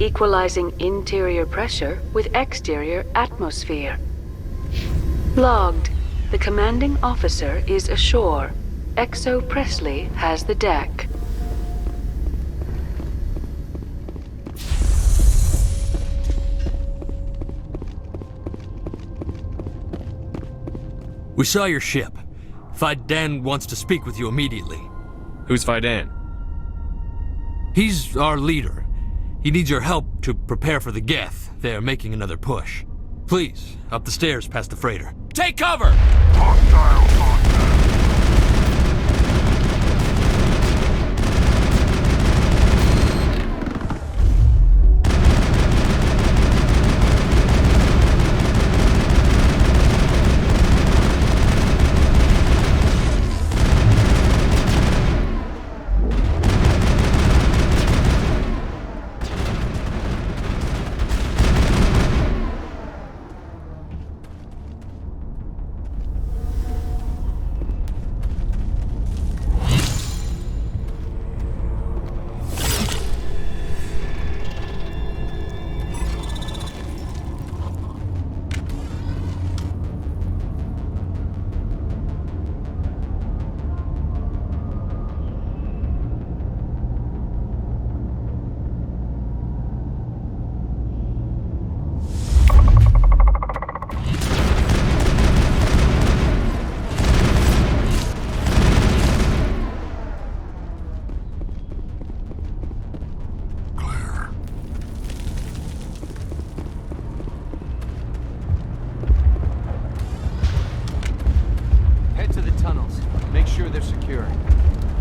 equalizing interior pressure with exterior atmosphere. Logged. The commanding officer is ashore. Exo Presley has the deck. We saw your ship. Fidan wants to speak with you immediately. Who's Fidan? He's our leader. He needs your help to prepare for the Geth. They're making another push. Please, up the stairs past the freighter. Take cover! Hostile contact.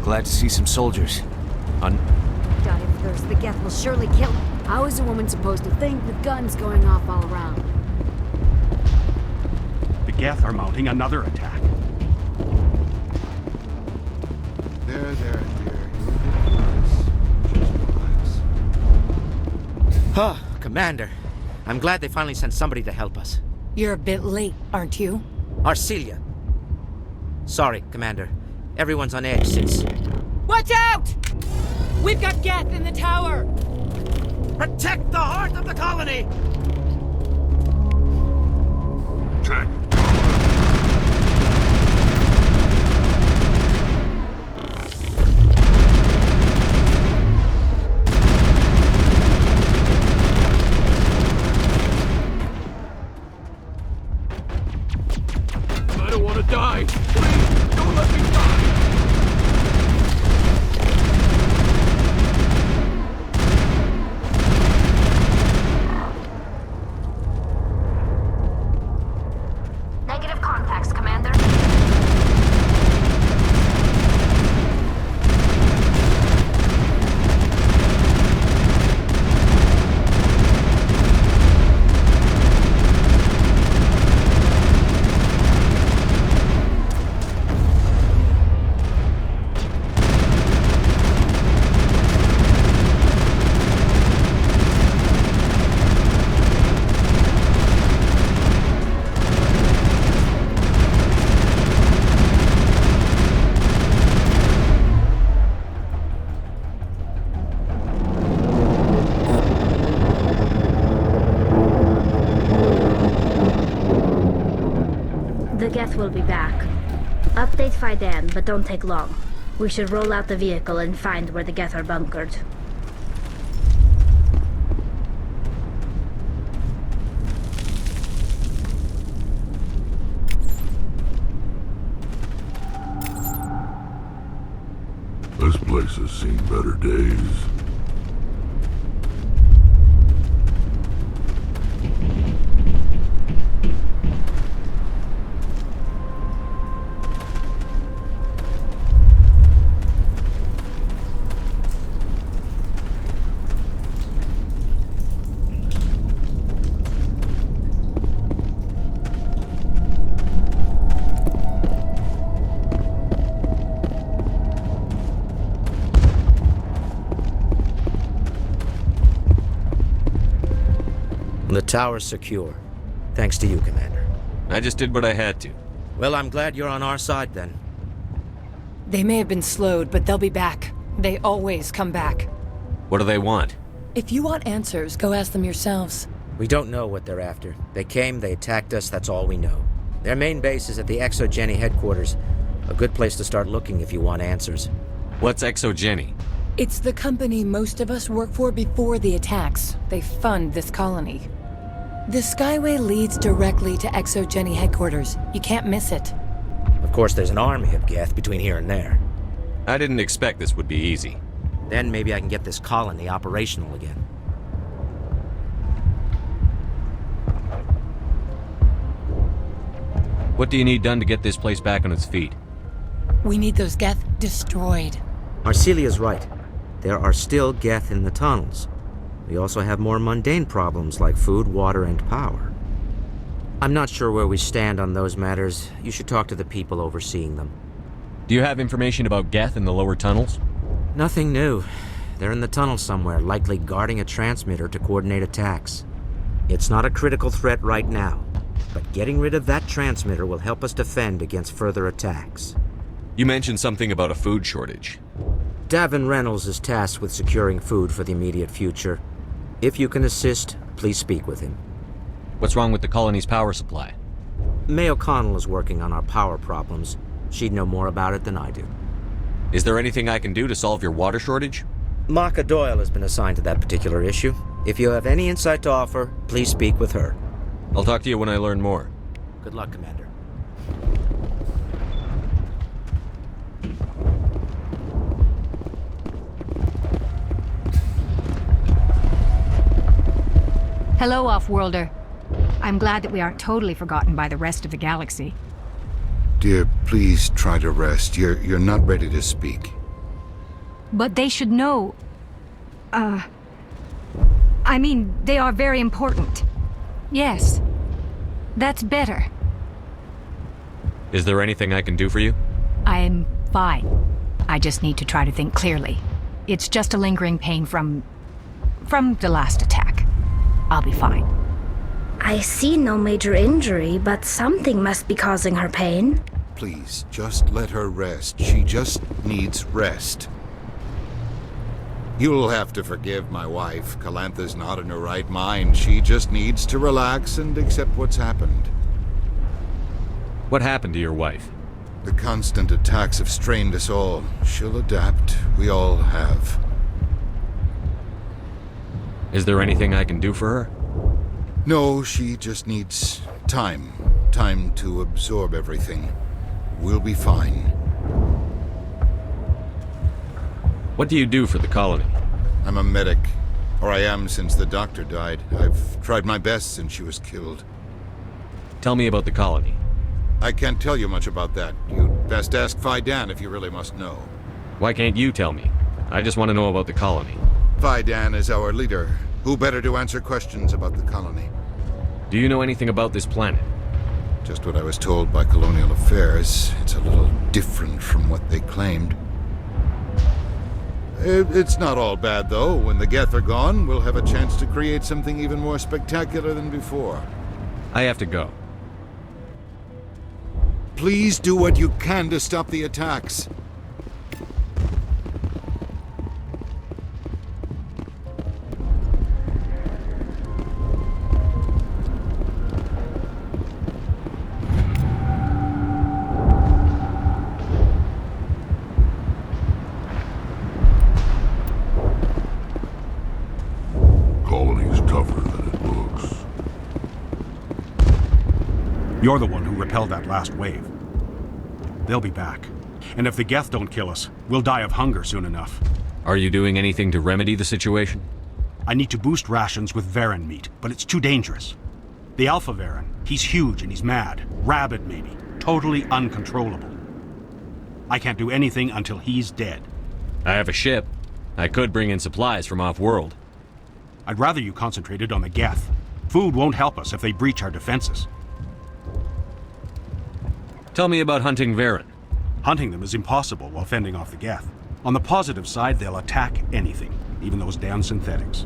Glad to see some soldiers. Die of thirst, the Geth will surely kill. How is a woman supposed to think with guns going off all around? The Geth are mounting another attack. There, dear. Just relax. Huh, Commander. I'm glad they finally sent somebody to help us. You're a bit late, aren't you? Arcelia. Sorry, Commander. Everyone's on edge since... Watch out! We've got Geth in the tower! Protect the heart of the colony! Check. I don't want to die. Please, don't let me die. Negative contacts, Commander. The Geth will be back. Update Fidan, but don't take long. We should roll out the vehicle and find where the Geth are bunkered. This place has seen better days. The tower's secure. Thanks to you, Commander. I just did what I had to. Well, I'm glad you're on our side, then. They may have been slowed, but they'll be back. They always come back. What do they want? If you want answers, go ask them yourselves. We don't know what they're after. They came, they attacked us, that's all we know. Their main base is at the ExoGeni headquarters. A good place to start looking if you want answers. What's ExoGeni? It's the company most of us work for before the attacks. They fund this colony. The Skyway leads directly to ExoGeni headquarters. You can't miss it. Of course, there's an army of Geth between here and there. I didn't expect this would be easy. Then maybe I can get this colony operational again. What do you need done to get this place back on its feet? We need those Geth destroyed. Arcelia's right. There are still Geth in the tunnels. We also have more mundane problems like food, water, and power. I'm not sure where we stand on those matters. You should talk to the people overseeing them. Do you have information about Geth in the lower tunnels? Nothing new. They're in the tunnel somewhere, likely guarding a transmitter to coordinate attacks. It's not a critical threat right now, but getting rid of that transmitter will help us defend against further attacks. You mentioned something about a food shortage. Davin Reynolds is tasked with securing food for the immediate future. If you can assist, please speak with him. What's wrong with the colony's power supply? May O'Connell is working on our power problems. She'd know more about it than I do. Is there anything I can do to solve your water shortage? Maka Doyle has been assigned to that particular issue. If you have any insight to offer, please speak with her. I'll talk to you when I learn more. Good luck, Commander. Hello, Off-Worlder. I'm glad that we aren't totally forgotten by the rest of the galaxy. Dear, please try to rest. You're not ready to speak. But they should know... I mean, they are very important. Yes. That's better. Is there anything I can do for you? I'm fine. I just need to try to think clearly. It's just a lingering pain from the last attack. I'll be fine. I see no major injury, but something must be causing her pain. Please, just let her rest. She just needs rest. You'll have to forgive my wife. Calantha's not in her right mind. She just needs to relax and accept what's happened. What happened to your wife? The constant attacks have strained us all. She'll adapt. We all have. Is there anything I can do for her? No, she just needs time. Time to absorb everything. We'll be fine. What do you do for the colony? I'm a medic. Or I am since the doctor died. I've tried my best since she was killed. Tell me about the colony. I can't tell you much about that. You'd best ask Fidan if you really must know. Why can't you tell me? I just want to know about the colony. Fidan is our leader. Who better to answer questions about the colony? Do you know anything about this planet? Just what I was told by Colonial Affairs. It's a little different from what they claimed. It's not all bad, though. When the Geth are gone, we'll have a chance to create something even more spectacular than before. I have to go. Please do what you can to stop the attacks. Colony's tougher than it looks. You're the one who repelled that last wave. They'll be back. And if the Geth don't kill us, we'll die of hunger soon enough. Are you doing anything to remedy the situation? I need to boost rations with Varen meat, but it's too dangerous. The Alpha Varen, he's huge and he's mad. Rabid, maybe. Totally uncontrollable. I can't do anything until he's dead. I have a ship. I could bring in supplies from off-world. I'd rather you concentrated on the Geth. Food won't help us if they breach our defenses. Tell me about hunting Varen. Hunting them is impossible while fending off the Geth. On the positive side, they'll attack anything, even those damn synthetics.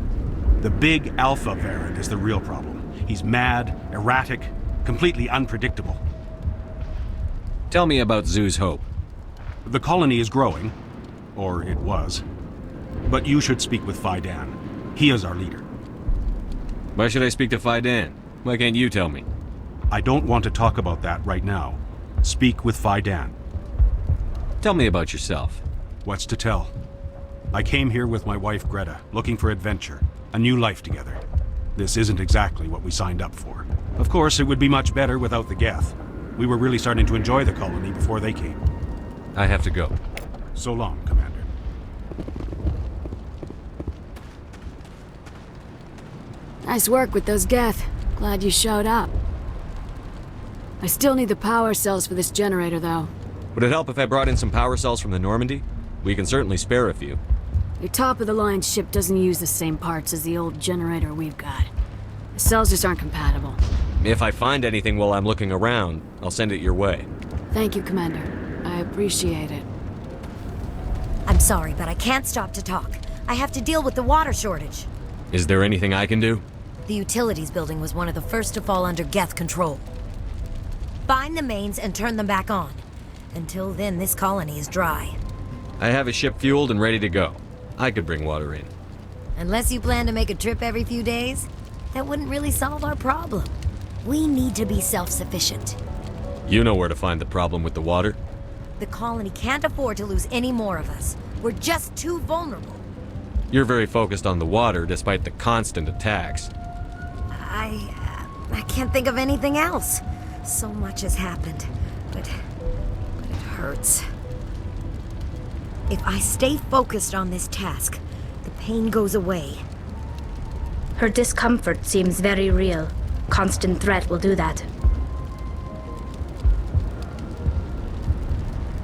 The big Alpha Varen is the real problem. He's mad, erratic, completely unpredictable. Tell me about Zoo's Hope. The colony is growing, or it was. But you should speak with Fidan. He is our leader. Why should I speak to Fidan? Why can't you tell me? I don't want to talk about that right now. Speak with Fidan. Tell me about yourself. What's to tell? I came here with my wife Greta, looking for adventure, a new life together. This isn't exactly what we signed up for. Of course, it would be much better without the Geth. We were really starting to enjoy the colony before they came. I have to go. So long, Commander. Nice work with those Geth. Glad you showed up. I still need the power cells for this generator, though. Would it help if I brought in some power cells from the Normandy? We can certainly spare a few. Your top-of-the-line ship doesn't use the same parts as the old generator we've got. The cells just aren't compatible. If I find anything while I'm looking around, I'll send it your way. Thank you, Commander. I appreciate it. I'm sorry, but I can't stop to talk. I have to deal with the water shortage. Is there anything I can do? The utilities building was one of the first to fall under Geth control. Find the mains and turn them back on. Until then, this colony is dry. I have a ship fueled and ready to go. I could bring water in. Unless you plan to make a trip every few days, that wouldn't really solve our problem. We need to be self-sufficient. You know where to find the problem with the water? The colony can't afford to lose any more of us. We're just too vulnerable. You're very focused on the water despite the constant attacks. I can't think of anything else. So much has happened, but it hurts. If I stay focused on this task, the pain goes away. Her discomfort seems very real. Constant threat will do that.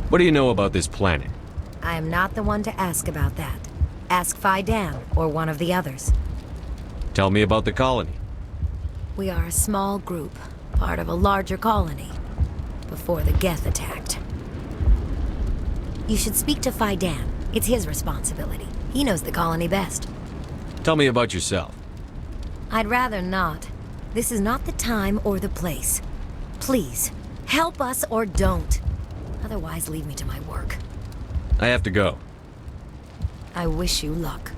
What do you know about this planet? I am not the one to ask about that. Ask Fidan or one of the others. Tell me about the colony. We are a small group, part of a larger colony, before the Geth attacked. You should speak to Fidan. It's his responsibility. He knows the colony best. Tell me about yourself. I'd rather not. This is not the time or the place. Please, help us or don't. Otherwise, leave me to my work. I have to go. I wish you luck.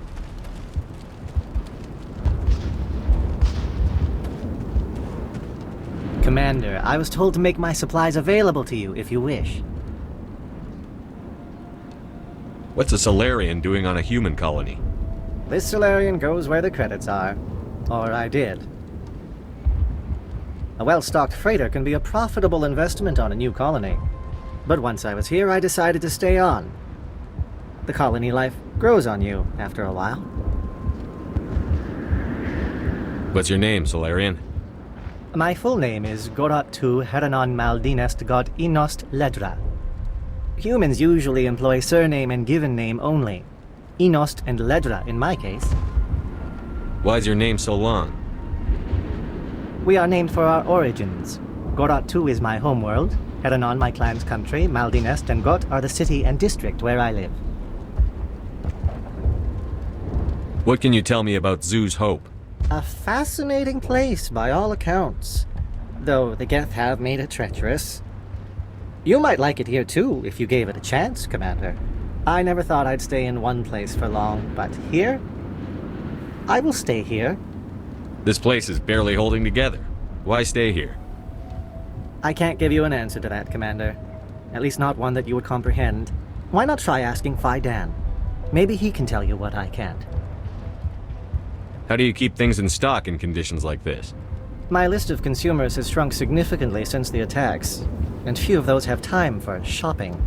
Commander, I was told to make my supplies available to you if you wish. What's a Solarian doing on a human colony? This Solarian goes where the credits are. Or I did. A well-stocked freighter can be a profitable investment on a new colony. But once I was here, I decided to stay on. The colony life grows on you after a while. What's your name, Solarian? My full name is Goratu Heranon Maldinest God Inost Ledra. Humans usually employ surname and given name only. Inost and Ledra in my case. Why's your name so long? We are named for our origins. Goratu is my homeworld, Heranon my clan's country, Maldinest and Got are the city and district where I live. What can you tell me about Zoo's Hope? A fascinating place by all accounts, though the Geth have made it treacherous. You might like it here too, if you gave it a chance, Commander. I never thought I'd stay in one place for long, but here? I will stay here. This place is barely holding together. Why stay here? I can't give you an answer to that, Commander. At least not one that you would comprehend. Why not try asking Fidan? Maybe he can tell you what I can't. How do you keep things in stock in conditions like this? My list of consumers has shrunk significantly since the attacks, and few of those have time for shopping.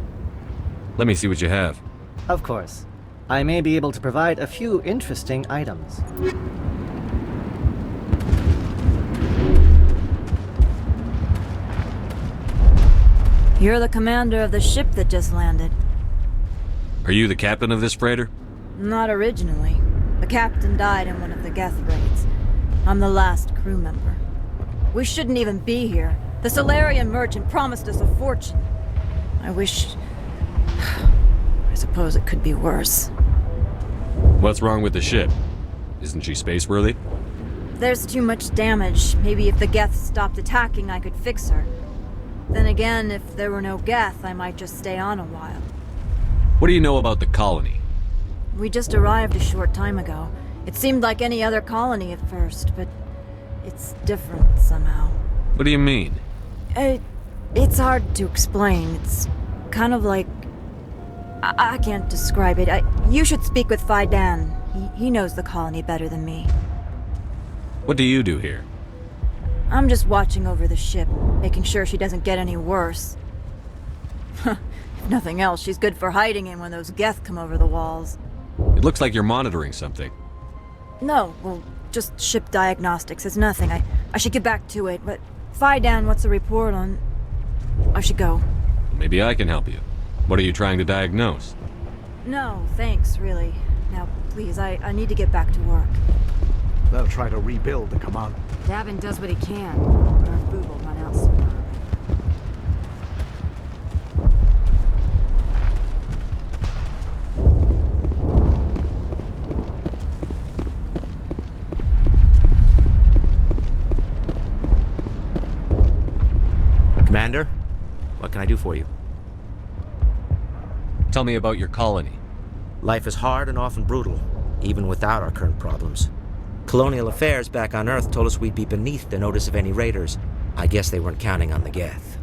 Let me see what you have. Of course. I may be able to provide a few interesting items. You're the commander of the ship that just landed. Are you the captain of this freighter? Not originally. The captain died in one of the Geth raids. I'm the last crew member. We shouldn't even be here. The Solarian merchant promised us a fortune. I suppose it could be worse. What's wrong with the ship? Isn't she spaceworthy? There's too much damage. Maybe if the Geth stopped attacking, I could fix her. Then again, if there were no Geth, I might just stay on a while. What do you know about the colony? We just arrived a short time ago. It seemed like any other colony at first, but it's different somehow. What do you mean? It's hard to explain. It's kind of like... I can't describe it. You should speak with Faidan. He knows the colony better than me. What do you do here? I'm just watching over the ship, making sure she doesn't get any worse. If nothing else, she's good for hiding in when those Geth come over the walls. It looks like you're monitoring something. No, well, just ship diagnostics. It's nothing. I should get back to it, but Faidan, what's the report on... I should go. Maybe I can help you. What are you trying to diagnose? No, thanks, really. Now, please, I need to get back to work. They'll try to rebuild the command. Davin does what he can, but our food will run out soon. Commander, what can I do for you? Tell me about your colony. Life is hard and often brutal, even without our current problems. Colonial affairs back on Earth told us we'd be beneath the notice of any raiders. I guess they weren't counting on the Geth.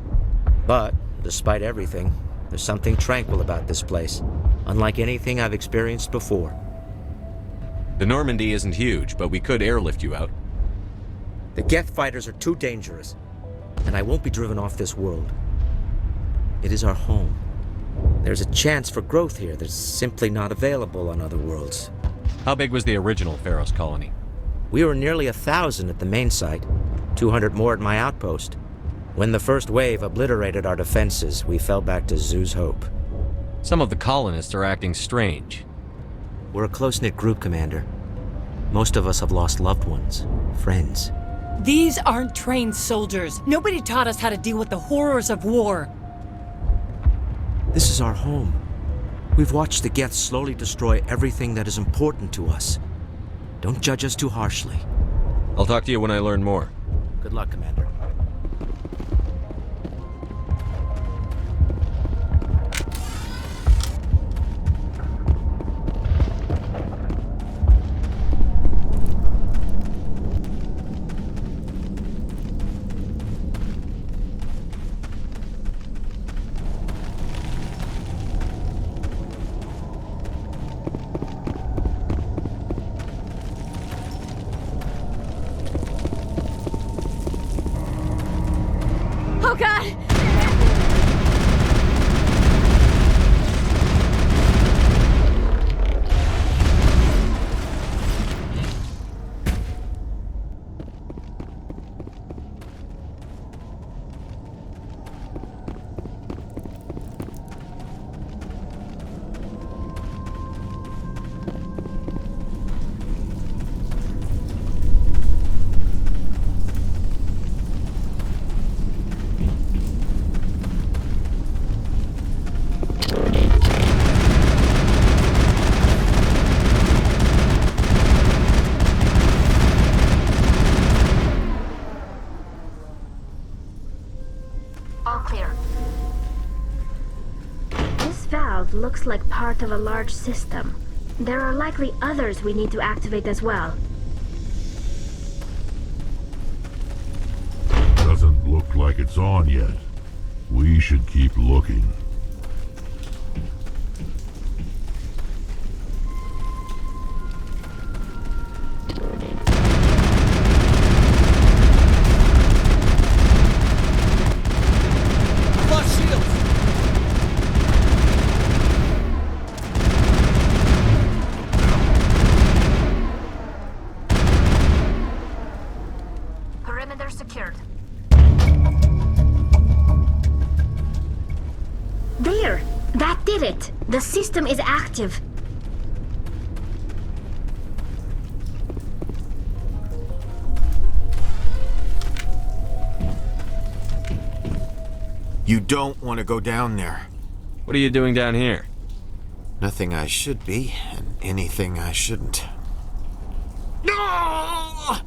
But, despite everything, there's something tranquil about this place, unlike anything I've experienced before. The Normandy isn't huge, but we could airlift you out. The Geth fighters are too dangerous, and I won't be driven off this world. It is our home. There's a chance for growth here that's simply not available on other worlds. How big was the original Feros colony? We were nearly 1,000 at the main site, 200 more at my outpost. When the first wave obliterated our defenses, we fell back to Zoo's hope. Some of the colonists are acting strange. We're a close-knit group, Commander. Most of us have lost loved ones, friends. These aren't trained soldiers. Nobody taught us how to deal with the horrors of war. This is our home. We've watched the Geth slowly destroy everything that is important to us. Don't judge us too harshly. I'll talk to you when I learn more. Good luck, Commander. Oh God! All clear. This valve looks like part of a large system. There are likely others we need to activate as well. Doesn't look like it's on yet. We should keep looking. Perimeter secured. There! That did it! The system is active. You don't want to go down there. What are you doing down here? Nothing I should be, and anything I shouldn't. No!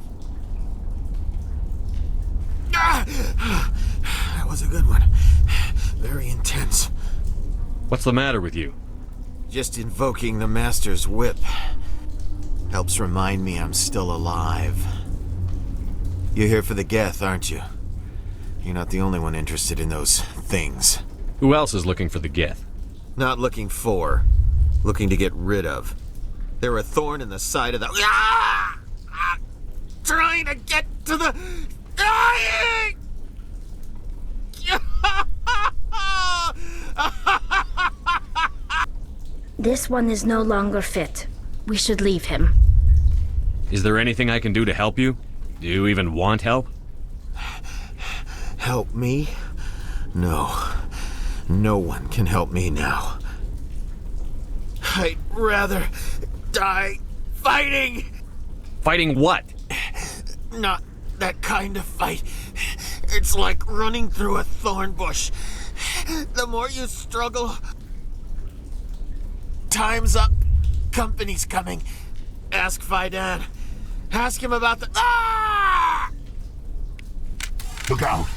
That was a good one. Very intense. What's the matter with you? Just invoking the Master's whip. Helps remind me I'm still alive. You're here for the Geth, aren't you? You're not the only one interested in those things. Who else is looking for the Geth? Not looking for. Looking to get rid of. They're a thorn in the side of the... Ah! Ah! Trying to get to the... Dying! This one is no longer fit. We should leave him. Is there anything I can do to help you? Do you even want help? Help me? No. No one can help me now. I'd rather die fighting! Fighting what? Not that kind of fight. It's like running through a thorn bush. The more you struggle... Time's up. Company's coming. Ask Faidan. Ask him about the... Ah! Look out!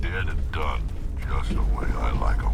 Dead and done. Just the way I like them.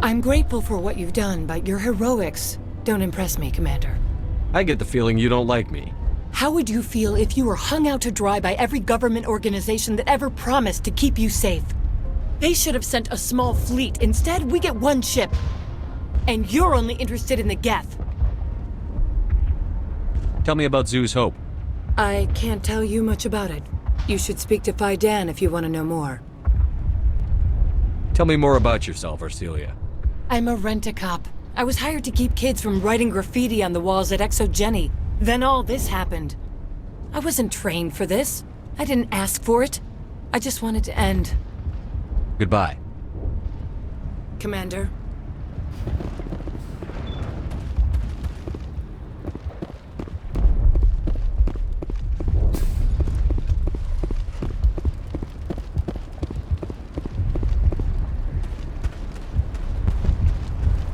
I'm grateful for what you've done, but your heroics don't impress me, Commander. I get the feeling you don't like me. How would you feel if you were hung out to dry by every government organization that ever promised to keep you safe? They should have sent a small fleet. Instead, we get one ship. And you're only interested in the Geth. Tell me about Zoo's Hope. I can't tell you much about it. You should speak to Fidan if you want to know more. Tell me more about yourself, Arcelia. I'm a rent-a-cop. I was hired to keep kids from writing graffiti on the walls at ExoGeni. Then all this happened. I wasn't trained for this. I didn't ask for it. I just wanted to end. Goodbye. Commander.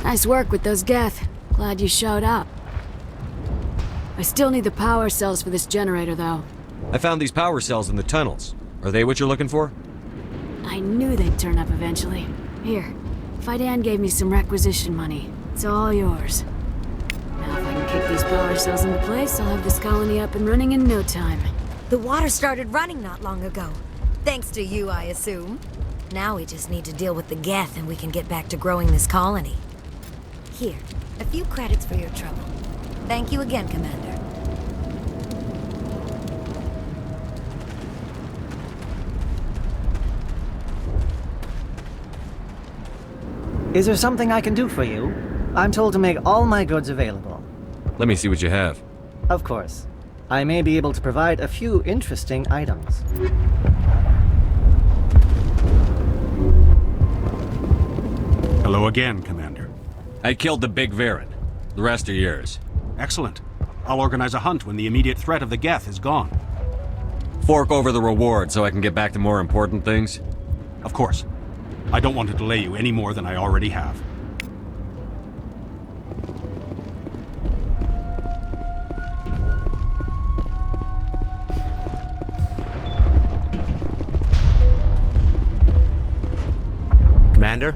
Nice work with those Geth. Glad you showed up. I still need the power cells for this generator, though. I found these power cells in the tunnels. Are they what you're looking for? I knew they'd turn up eventually. Here, Fidan gave me some requisition money. It's all yours. Now if I can kick these power cells into place, I'll have this colony up and running in no time. The water started running not long ago. Thanks to you, I assume. Now we just need to deal with the Geth and we can get back to growing this colony. Here, a few credits for your trouble. Thank you again, Commander. Is there something I can do for you? I'm told to make all my goods available. Let me see what you have. Of course. I may be able to provide a few interesting items. Hello again, Commander. I killed the big Varen. The rest are yours. Excellent. I'll organize a hunt when the immediate threat of the Geth is gone. Fork over the reward so I can get back to more important things? Of course. I don't want to delay you any more than I already have. Commander,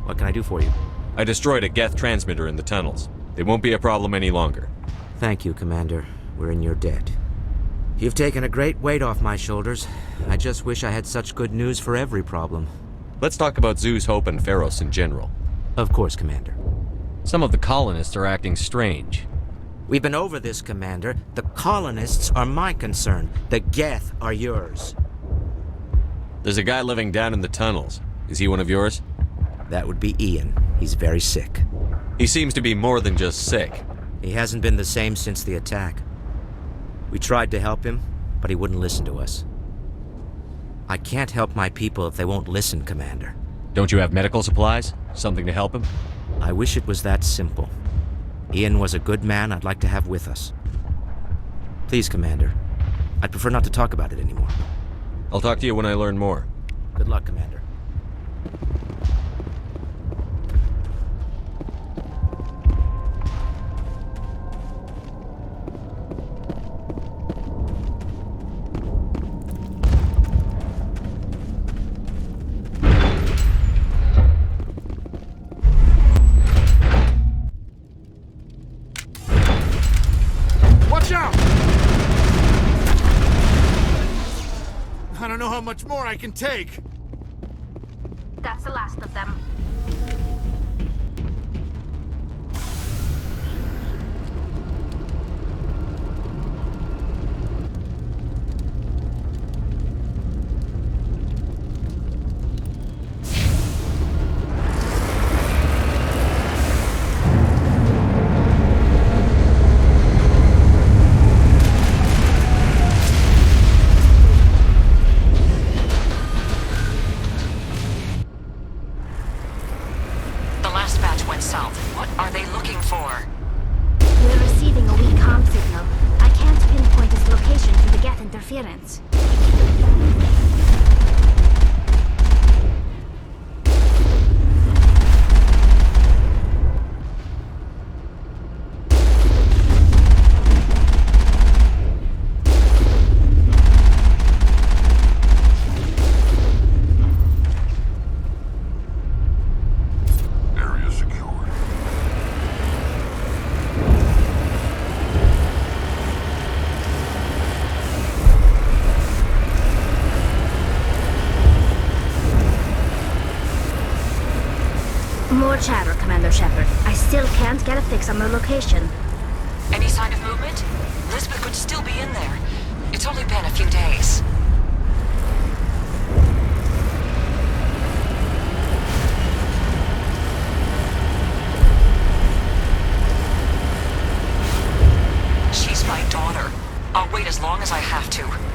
what can I do for you? I destroyed a Geth transmitter in the tunnels. They won't be a problem any longer. Thank you, Commander. We're in your debt. You've taken a great weight off my shoulders. I just wish I had such good news for every problem. Let's talk about Zoo's Hope and Feros in general. Of course, Commander. Some of the colonists are acting strange. We've been over this, Commander. The colonists are my concern. The Geth are yours. There's a guy living down in the tunnels. Is he one of yours? That would be Ian. He's very sick. He seems to be more than just sick. He hasn't been the same since the attack. We tried to help him, but he wouldn't listen to us. I can't help my people if they won't listen, Commander. Don't you have medical supplies? Something to help him? I wish it was that simple. Ian was a good man I'd like to have with us. Please, Commander. I'd prefer not to talk about it anymore. I'll talk to you when I learn more. Good luck, Commander. I don't know how much more I can take. That's the last of them. Interference. More chatter, Commander Shepard. I still can't get a fix on their location. Any sign of movement? Lisbeth could still be in there. It's only been a few days. She's my daughter. I'll wait as long as I have to.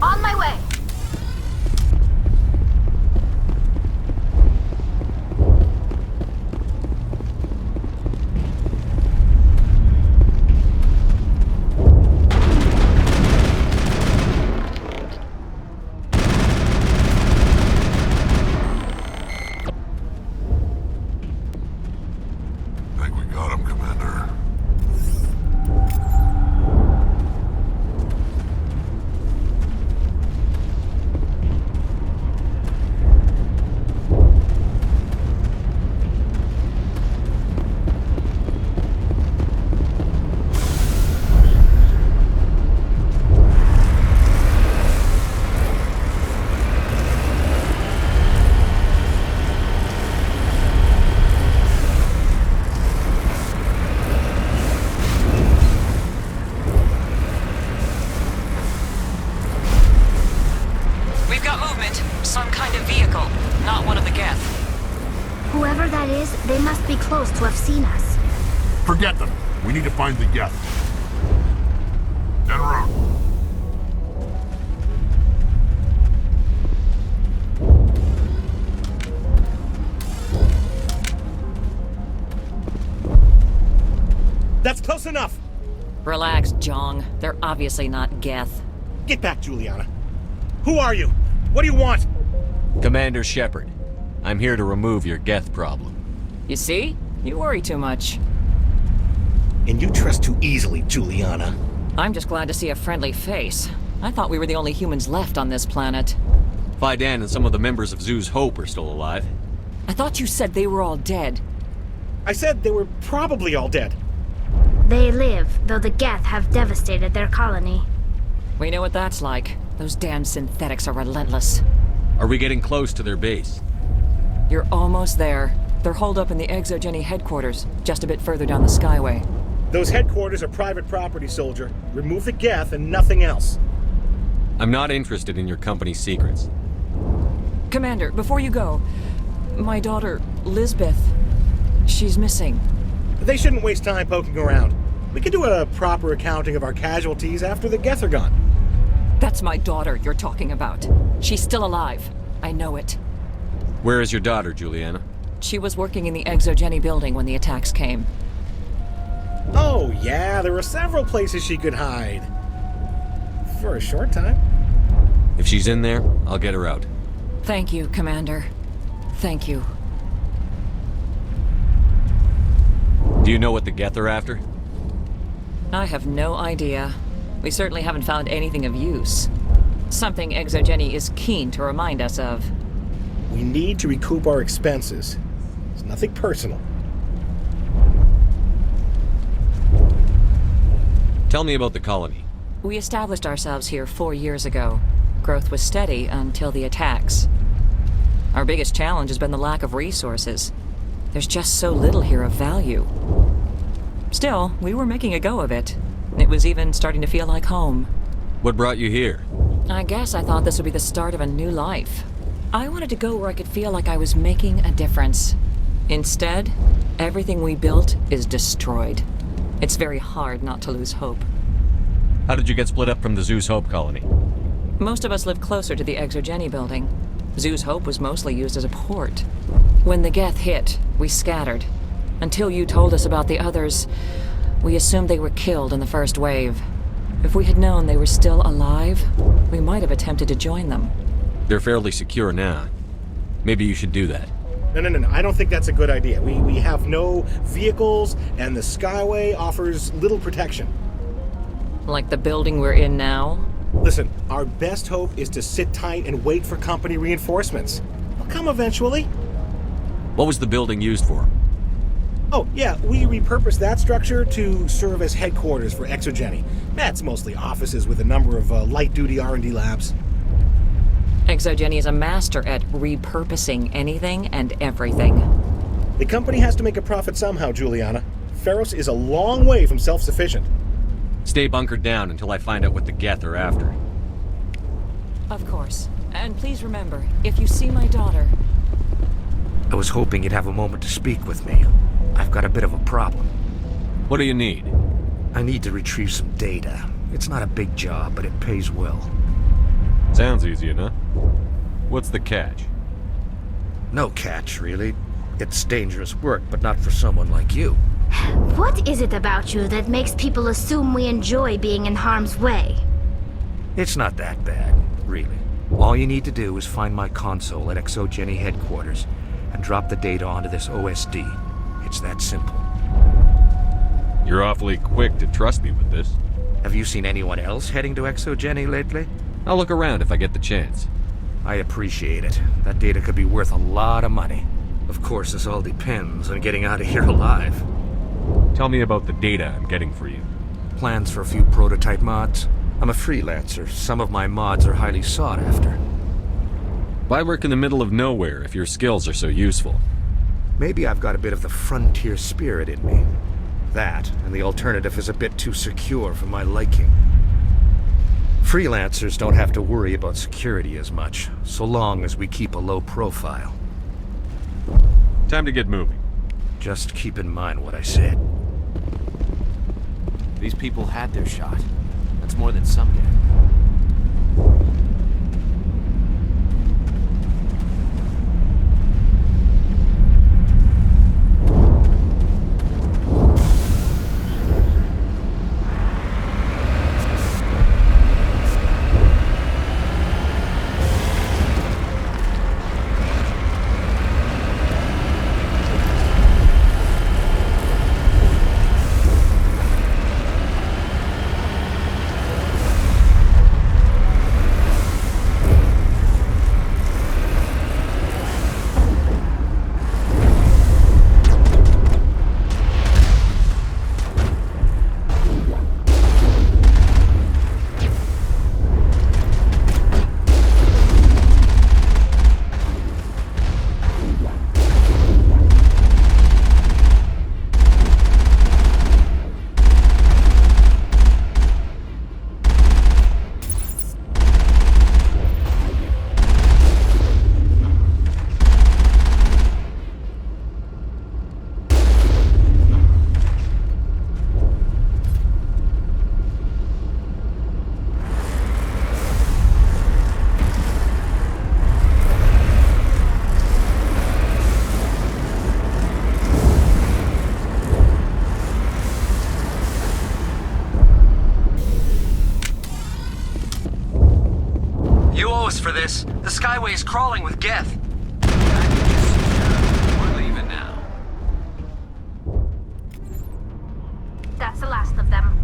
On my way! Think we got him, Commander. We've got movement. Some kind of vehicle. Not one of the Geth. Whoever that is, they must be close to have seen us. Forget them. We need to find the Geth. En route. That's close enough! Relax, Jong. They're obviously not Geth. Get back, Juliana. Who are you? What do you want? Commander Shepard, I'm here to remove your Geth problem. You see? You worry too much. And you trust too easily, Juliana. I'm just glad to see a friendly face. I thought we were the only humans left on this planet. Fidan and some of the members of Zoo's Hope are still alive. I thought you said they were all dead. I said they were probably all dead. They live, though the Geth have devastated their colony. We know what that's like. Those damn synthetics are relentless. Are we getting close to their base? You're almost there. They're holed up in the ExoGeni headquarters, just a bit further down the Skyway. Those headquarters are private property, soldier. Remove the Geth and nothing else. I'm not interested in your company's secrets. Commander, before you go, my daughter, Lisbeth, she's missing. They shouldn't waste time poking around. We can do a proper accounting of our casualties after the Geth are gone. That's my daughter you're talking about. She's still alive. I know it. Where is your daughter, Juliana? She was working in the ExoGeni building when the attacks came. Oh, yeah, there were several places she could hide. For a short time. If she's in there, I'll get her out. Thank you, Commander. Thank you. Do you know what the Geth are after? I have no idea. We certainly haven't found anything of use. Something ExoGeni is keen to remind us of. We need to recoup our expenses. It's nothing personal. Tell me about the colony. We established ourselves here 4 years ago. Growth was steady until the attacks. Our biggest challenge has been the lack of resources. There's just so little here of value. Still, we were making a go of it. It was even starting to feel like home. What brought you here? I guess I thought this would be the start of a new life. I wanted to go where I could feel like I was making a difference. Instead, everything we built is destroyed. It's very hard not to lose hope. How did you get split up from the Zeus Hope colony? Most of us live closer to the ExoGeni building. Zoo's Hope was mostly used as a port. When the Geth hit, we scattered. Until you told us about the others, we assumed they were killed in the first wave. If we had known they were still alive, we might have attempted to join them. They're fairly secure now. Maybe you should do that. No. I don't think that's a good idea. We have no vehicles, and the Skyway offers little protection. Like the building we're in now? Listen, our best hope is to sit tight and wait for company reinforcements. They'll come eventually. What was the building used for? Oh, yeah, we repurposed that structure to serve as headquarters for ExoGeni. That's mostly offices with a number of light-duty R&D labs. ExoGeni is a master at repurposing anything and everything. The company has to make a profit somehow, Juliana. Feros is a long way from self-sufficient. Stay bunkered down until I find out what the Geth are after. Of course. And please remember, if you see my daughter... I was hoping you'd have a moment to speak with me. I've got a bit of a problem. What do you need? I need to retrieve some data. It's not a big job, but it pays well. Sounds easy enough. What's the catch? No catch, really. It's dangerous work, but not for someone like you. What is it about you that makes people assume we enjoy being in harm's way? It's not that bad, really. All you need to do is find my console at ExoGeni headquarters and drop the data onto this OSD. It's that simple. You're awfully quick to trust me with this. Have you seen anyone else heading to ExoGeni lately? I'll look around if I get the chance. I appreciate it. That data could be worth a lot of money. Of course, this all depends on getting out of here alive. Tell me about the data I'm getting for you. Plans for a few prototype mods. I'm a freelancer. Some of my mods are highly sought after. Why work in the middle of nowhere if your skills are so useful? Maybe I've got a bit of the frontier spirit in me. That, and the alternative is a bit too secure for my liking. Freelancers don't have to worry about security as much, so long as we keep a low profile. Time to get moving. Just keep in mind what I said. These people had their shot. That's more than some get. For this, the Skyway is crawling with Geth. We're leaving now. That's the last of them.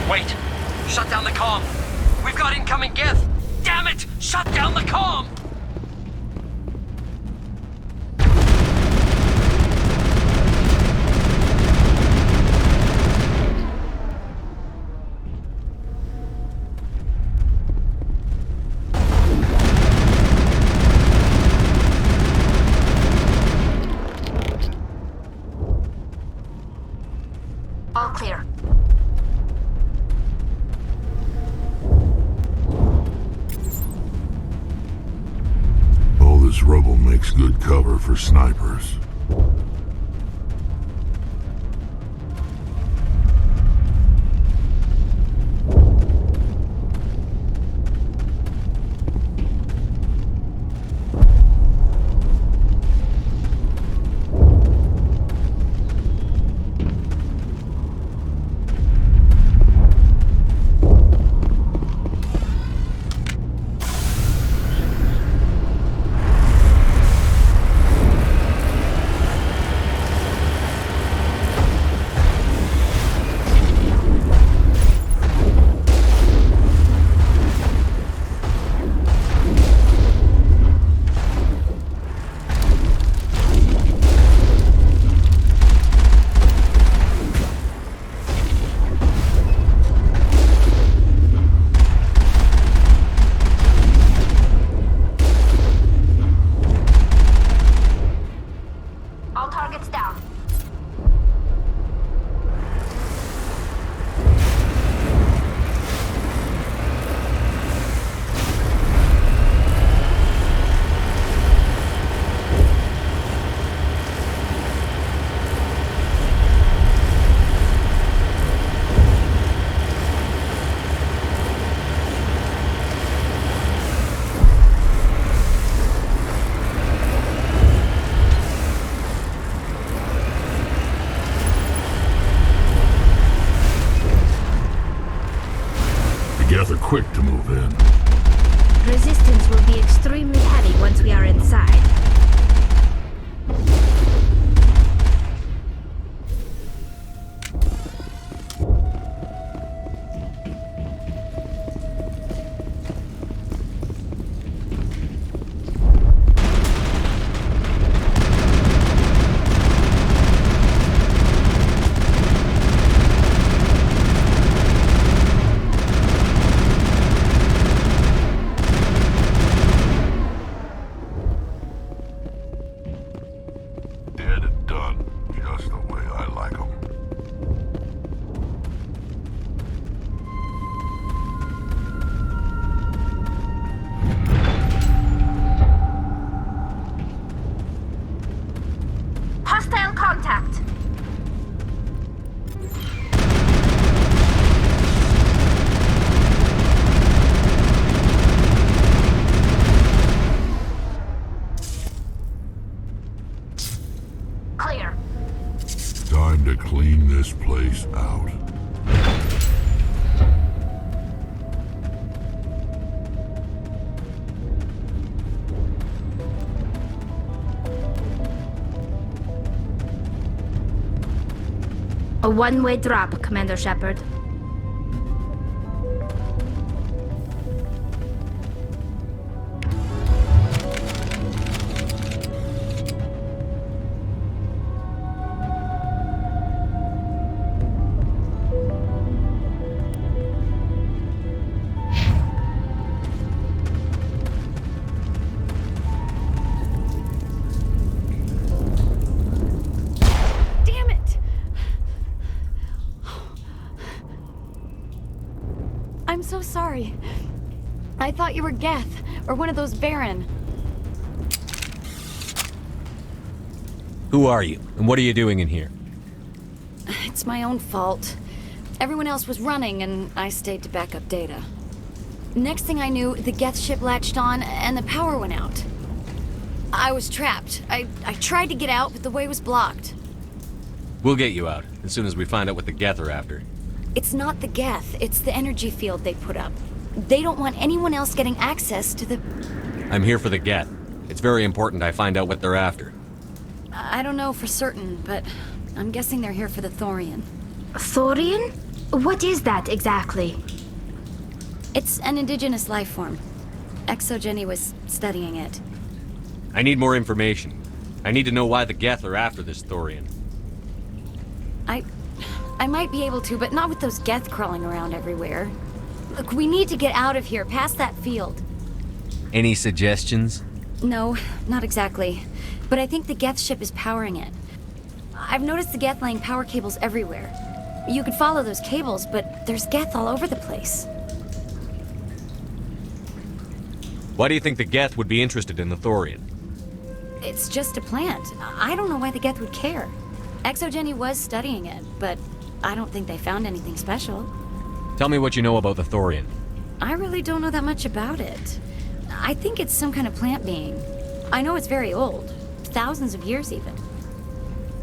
Wait! for snipers. They're quick to move in. Resistance will be extremely heavy once we are inside. Time to clean this place out. A one-way drop, Commander Shepard. I'm so sorry. I thought you were Geth, or one of those Baron. Who are you, and what are you doing in here? It's my own fault. Everyone else was running, and I stayed to back up data. Next thing I knew, the Geth ship latched on, and the power went out. I was trapped. I tried to get out, but the way was blocked. We'll get you out, as soon as we find out what the Geth are after. It's not the Geth, it's the energy field they put up. They don't want anyone else getting access to the... I'm here for the Geth. It's very important I find out what they're after. I don't know for certain, but I'm guessing they're here for the Thorian. Thorian? What is that exactly? It's an indigenous life form. ExoGeni was studying it. I need more information. I need to know why the Geth are after this Thorian. I might be able to, but not with those Geth crawling around everywhere. Look, we need to get out of here, past that field. Any suggestions? No, not exactly. But I think the Geth ship is powering it. I've noticed the Geth laying power cables everywhere. You could follow those cables, but there's Geth all over the place. Why do you think the Geth would be interested in the Thorian? It's just a plant. I don't know why the Geth would care. ExoGeni was studying it, but I don't think they found anything special. Tell me what you know about the Thorian. I really don't know that much about it. I think it's some kind of plant being. I know it's very old. Thousands of years, even.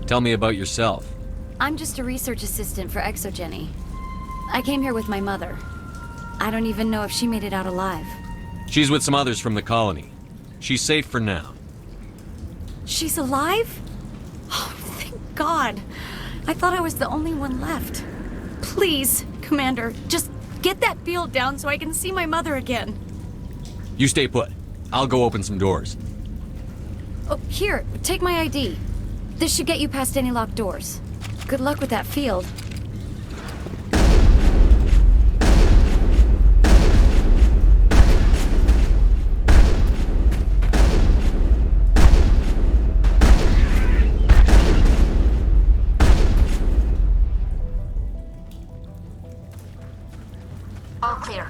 Tell me about yourself. I'm just a research assistant for ExoGeni. I came here with my mother. I don't even know if she made it out alive. She's with some others from the colony. She's safe for now. She's alive? Oh, thank God. I thought I was the only one left. Please, Commander, just get that field down so I can see my mother again. You stay put. I'll go open some doors. Oh, here, take my ID. This should get you past any locked doors. Good luck with that field. All clear.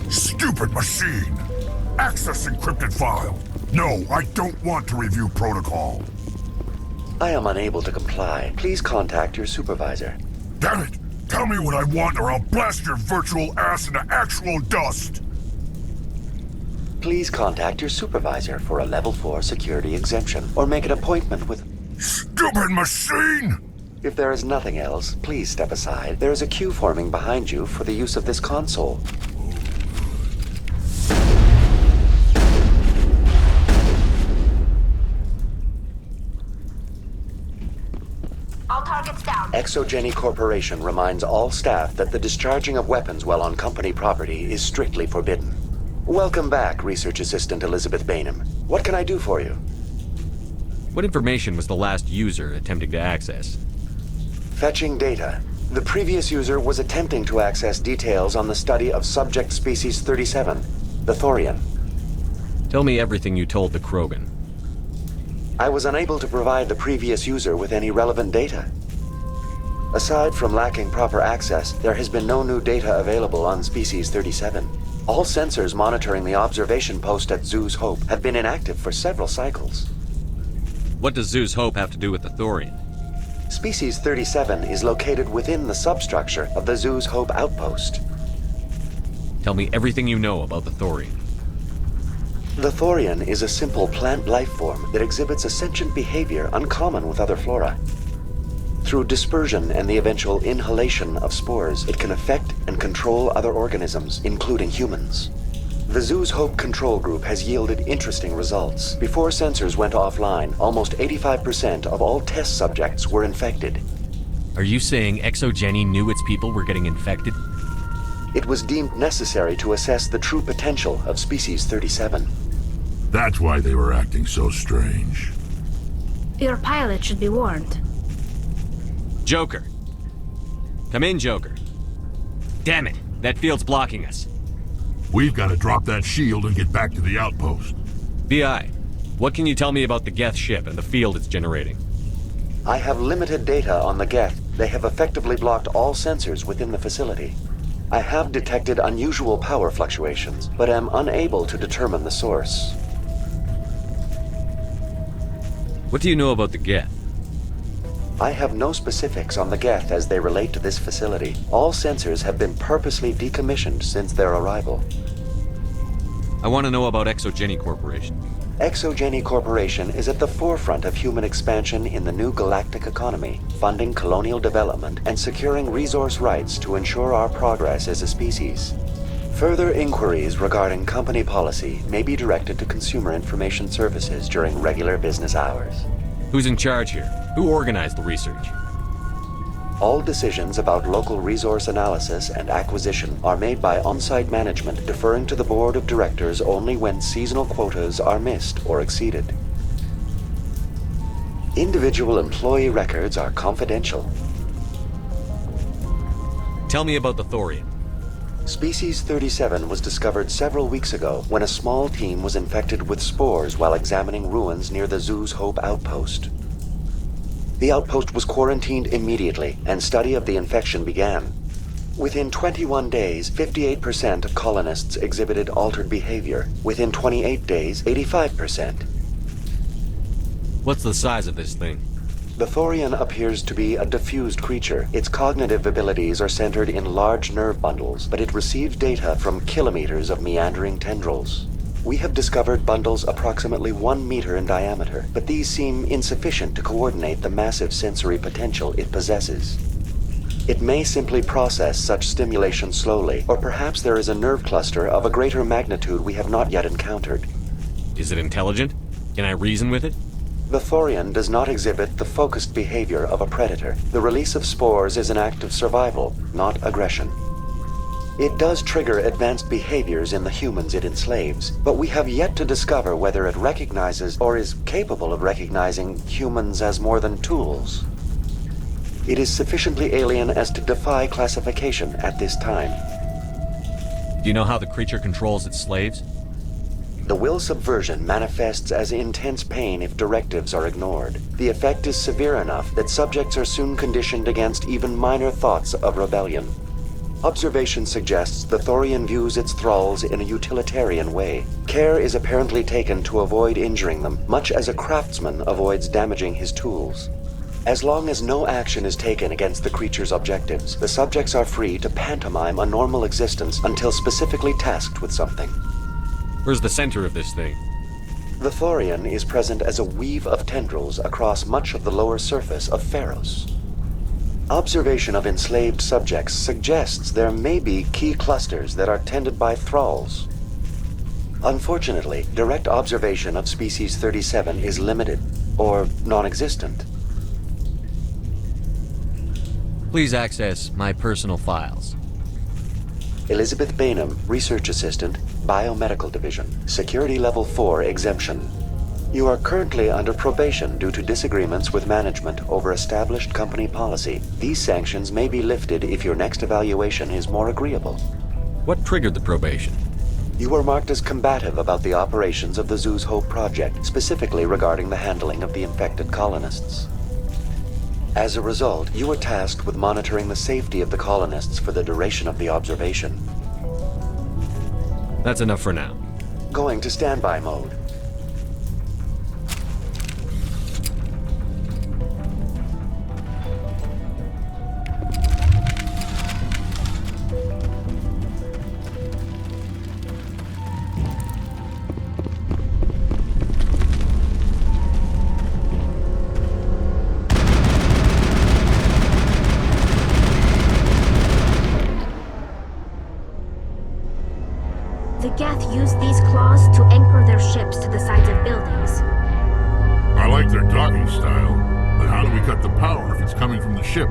Stupid machine! Access encrypted file. No, I don't want to review protocol. I am unable to comply. Please contact your supervisor. Damn it! Tell me what I want or I'll blast your virtual ass into actual dust! Please contact your supervisor for a Level 4 security exemption, or make an appointment with... Stupid machine! If there is nothing else, please step aside. There is a queue forming behind you for the use of this console. All targets down. ExoGeni Corporation reminds all staff that the discharging of weapons while on company property is strictly forbidden. Welcome back, Research Assistant Elizabeth Bainham. What can I do for you? What information was the last user attempting to access? Fetching data. The previous user was attempting to access details on the study of subject species 37, the Thorian. Tell me everything you told the Krogan. I was unable to provide the previous user with any relevant data. Aside from lacking proper access, there has been no new data available on Species 37. All sensors monitoring the observation post at Zoo's Hope have been inactive for several cycles. What does Zoo's Hope have to do with the Thorian? Species 37 is located within the substructure of the Zoo's Hope outpost. Tell me everything you know about the Thorian. The Thorian is a simple plant life form that exhibits a sentient behavior uncommon with other flora. Through dispersion and the eventual inhalation of spores, it can affect and control other organisms, including humans. The Zoo's Hope control group has yielded interesting results. Before sensors went offline, almost 85% of all test subjects were infected. Are you saying ExoGeni knew its people were getting infected? It was deemed necessary to assess the true potential of Species 37. That's why they were acting so strange. Your pilot should be warned. Joker. Come in, Joker. Damn it, that field's blocking us. We've got to drop that shield and get back to the outpost. BI, what can you tell me about the Geth ship and the field it's generating? I have limited data on the Geth. They have effectively blocked all sensors within the facility. I have detected unusual power fluctuations, but am unable to determine the source. What do you know about the Geth? I have no specifics on the Geth as they relate to this facility. All sensors have been purposely decommissioned since their arrival. I want to know about ExoGeni Corporation. ExoGeni Corporation is at the forefront of human expansion in the new galactic economy, funding colonial development and securing resource rights to ensure our progress as a species. Further inquiries regarding company policy may be directed to Consumer Information Services during regular business hours. Who's in charge here? Who organized the research? All decisions about local resource analysis and acquisition are made by on-site management, deferring to the board of directors only when seasonal quotas are missed or exceeded. Individual employee records are confidential. Tell me about the Thorian. Species 37 was discovered several weeks ago when a small team was infected with spores while examining ruins near the zoo's Hope outpost. The outpost was quarantined immediately, and study of the infection began. Within 21 days, 58% of colonists exhibited altered behavior. Within 28 days, 85%. What's the size of this thing? The Thorian appears to be a diffused creature. Its cognitive abilities are centered in large nerve bundles, but it receives data from kilometers of meandering tendrils. We have discovered bundles approximately 1 meter in diameter, but these seem insufficient to coordinate the massive sensory potential it possesses. It may simply process such stimulation slowly, or perhaps there is a nerve cluster of a greater magnitude we have not yet encountered. Is it intelligent? Can I reason with it? The Thorian does not exhibit the focused behavior of a predator. The release of spores is an act of survival, not aggression. It does trigger advanced behaviors in the humans it enslaves, but we have yet to discover whether it recognizes or is capable of recognizing humans as more than tools. It is sufficiently alien as to defy classification at this time. Do you know how the creature controls its slaves? The will subversion manifests as intense pain if directives are ignored. The effect is severe enough that subjects are soon conditioned against even minor thoughts of rebellion. Observation suggests the Thorian views its thralls in a utilitarian way. Care is apparently taken to avoid injuring them, much as a craftsman avoids damaging his tools. As long as no action is taken against the creature's objectives, the subjects are free to pantomime a normal existence until specifically tasked with something. Where's the center of this thing? The Thorian is present as a weave of tendrils across much of the lower surface of Feros. Observation of enslaved subjects suggests there may be key clusters that are tended by thralls. Unfortunately, direct observation of species 37 is limited, or non-existent. Please access my personal files. Elizabeth Bainham, Research Assistant, Biomedical Division, Security Level 4 exemption. You are currently under probation due to disagreements with management over established company policy. These sanctions may be lifted if your next evaluation is more agreeable. What triggered the probation? You were marked as combative about the operations of the Zoo's Hope project, specifically regarding the handling of the infected colonists. As a result, you were tasked with monitoring the safety of the colonists for the duration of the observation. That's enough for now. Going to standby mode. The Geth use these claws to anchor their ships to the sides of buildings. I like their docking style, but how do we cut the power if it's coming from the ship?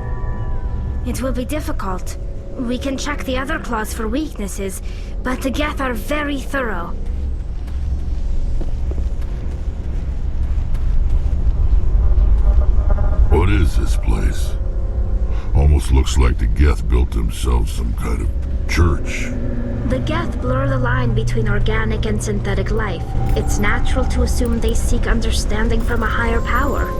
It will be difficult. We can check the other claws for weaknesses, but the Geth are very thorough. What is this place? Almost looks like the Geth built themselves some kind of church. The Geth blur the line between organic and synthetic life. It's natural to assume they seek understanding from a higher power.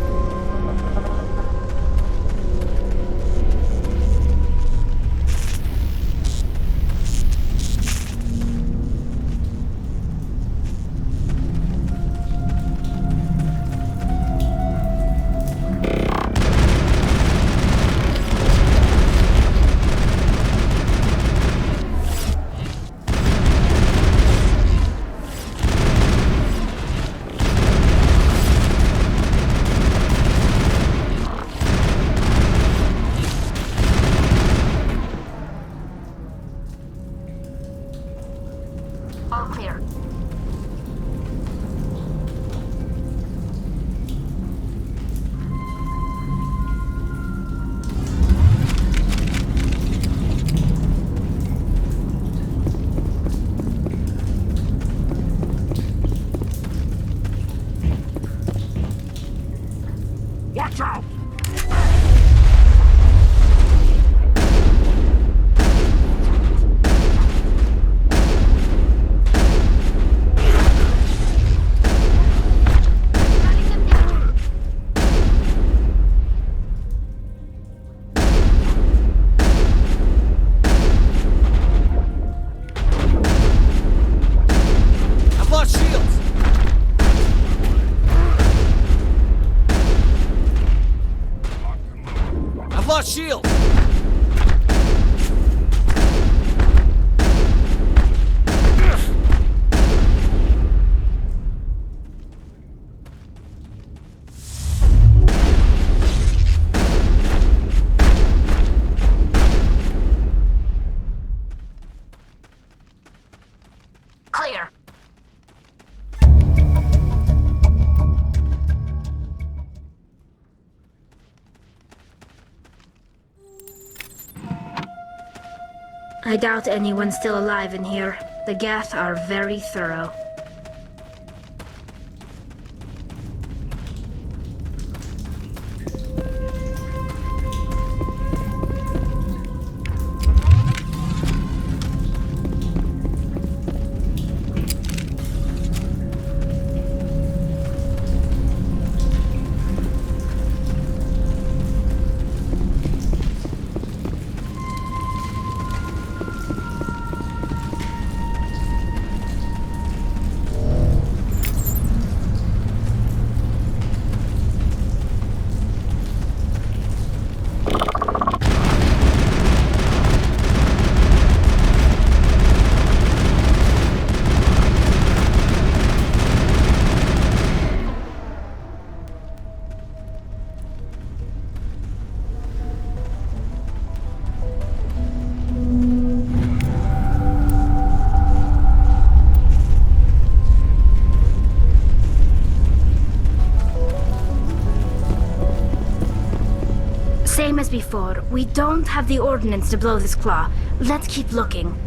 All clear. Watch out! clear. I doubt anyone's still alive in here. The Geth are very thorough. Same as before. We don't have the ordnance to blow this claw. Let's keep looking.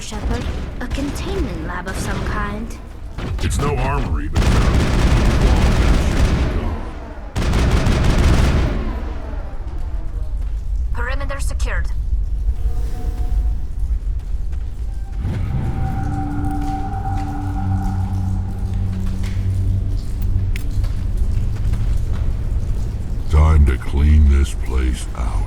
Shepard. A containment lab of some kind. It's no armory, but perimeter secured. Time to clean this place out.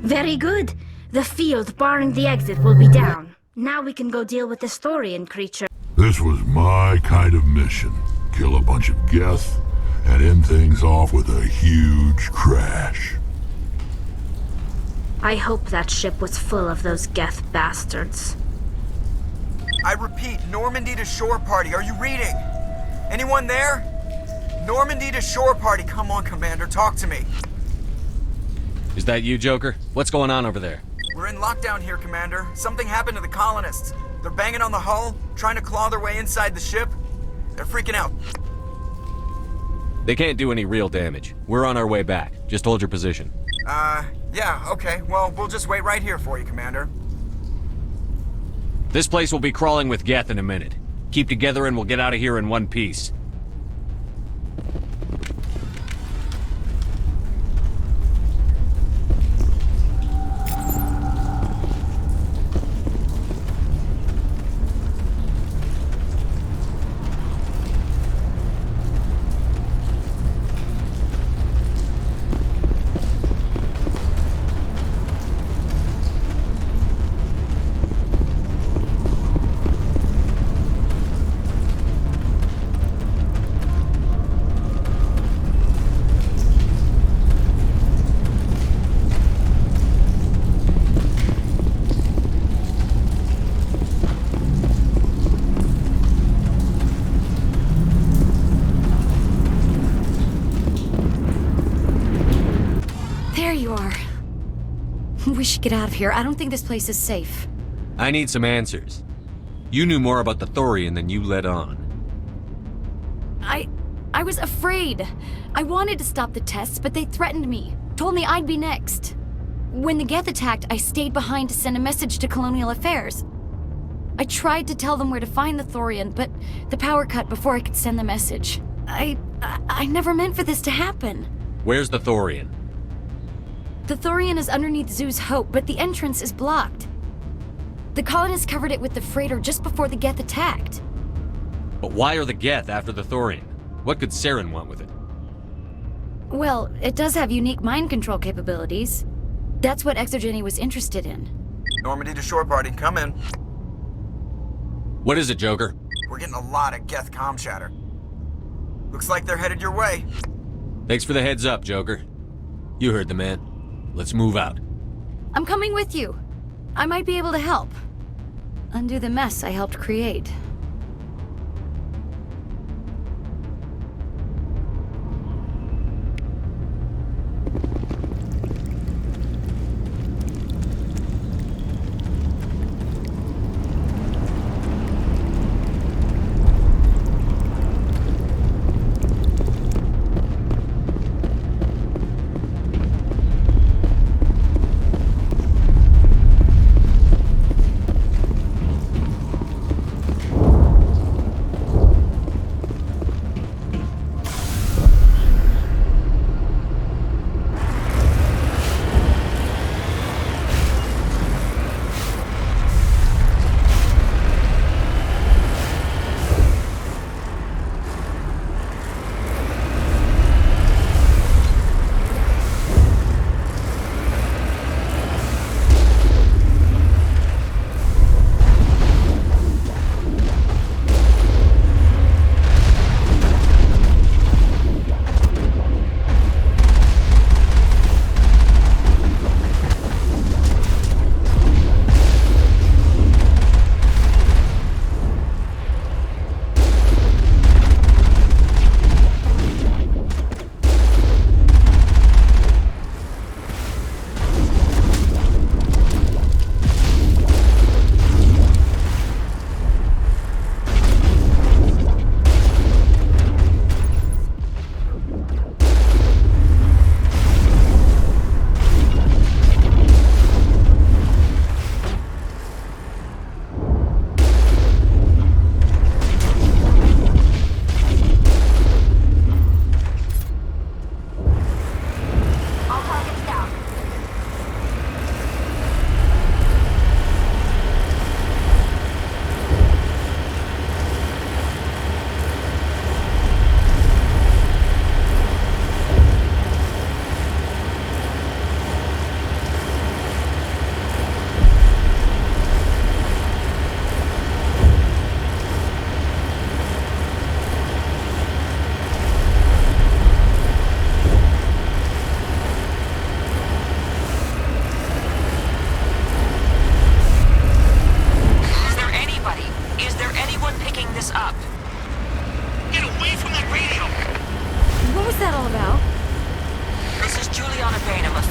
Very good. The field barring the exit will be down. Now we can go deal with this Thorian creature. This was my kind of mission. Kill a bunch of Geth and end things off with a huge crash. I hope that ship was full of those Geth bastards. I repeat, Normandy to shore party. Are you reading? Anyone there? Normandy to shore party. Come on, Commander. Talk to me. Is that you, Joker? What's going on over there? We're in lockdown here, Commander. Something happened to the colonists. They're banging on the hull, trying to claw their way inside the ship. They're freaking out. They can't do any real damage. We're on our way back. Just hold your position. Yeah, okay. Well, we'll just wait right here for you, Commander. This place will be crawling with Geth in a minute. Keep together and we'll get out of here in one piece. far. We should get out of here. I don't think this place is safe. I need some answers. You knew more about the Thorian than you let on. I was afraid. I wanted to stop the tests, but they threatened me. Told me I'd be next. When the Geth attacked, I stayed behind to send a message to Colonial Affairs. I tried to tell them where to find the Thorian, but the power cut before I could send the message. I never meant for this to happen. Where's the Thorian? The Thorian is underneath Zoo's Hope, but the entrance is blocked. The Colonists covered it with the freighter just before the Geth attacked. But why are the Geth after the Thorian? What could Saren want with it? Well, it does have unique mind control capabilities. That's what ExoGeni was interested in. Normandy to shore party, come in. What is it, Joker? We're getting a lot of Geth comm chatter. Looks like they're headed your way. Thanks for the heads up, Joker. You heard the man. Let's move out. I'm coming with you. I might be able to help. Undo the mess I helped create.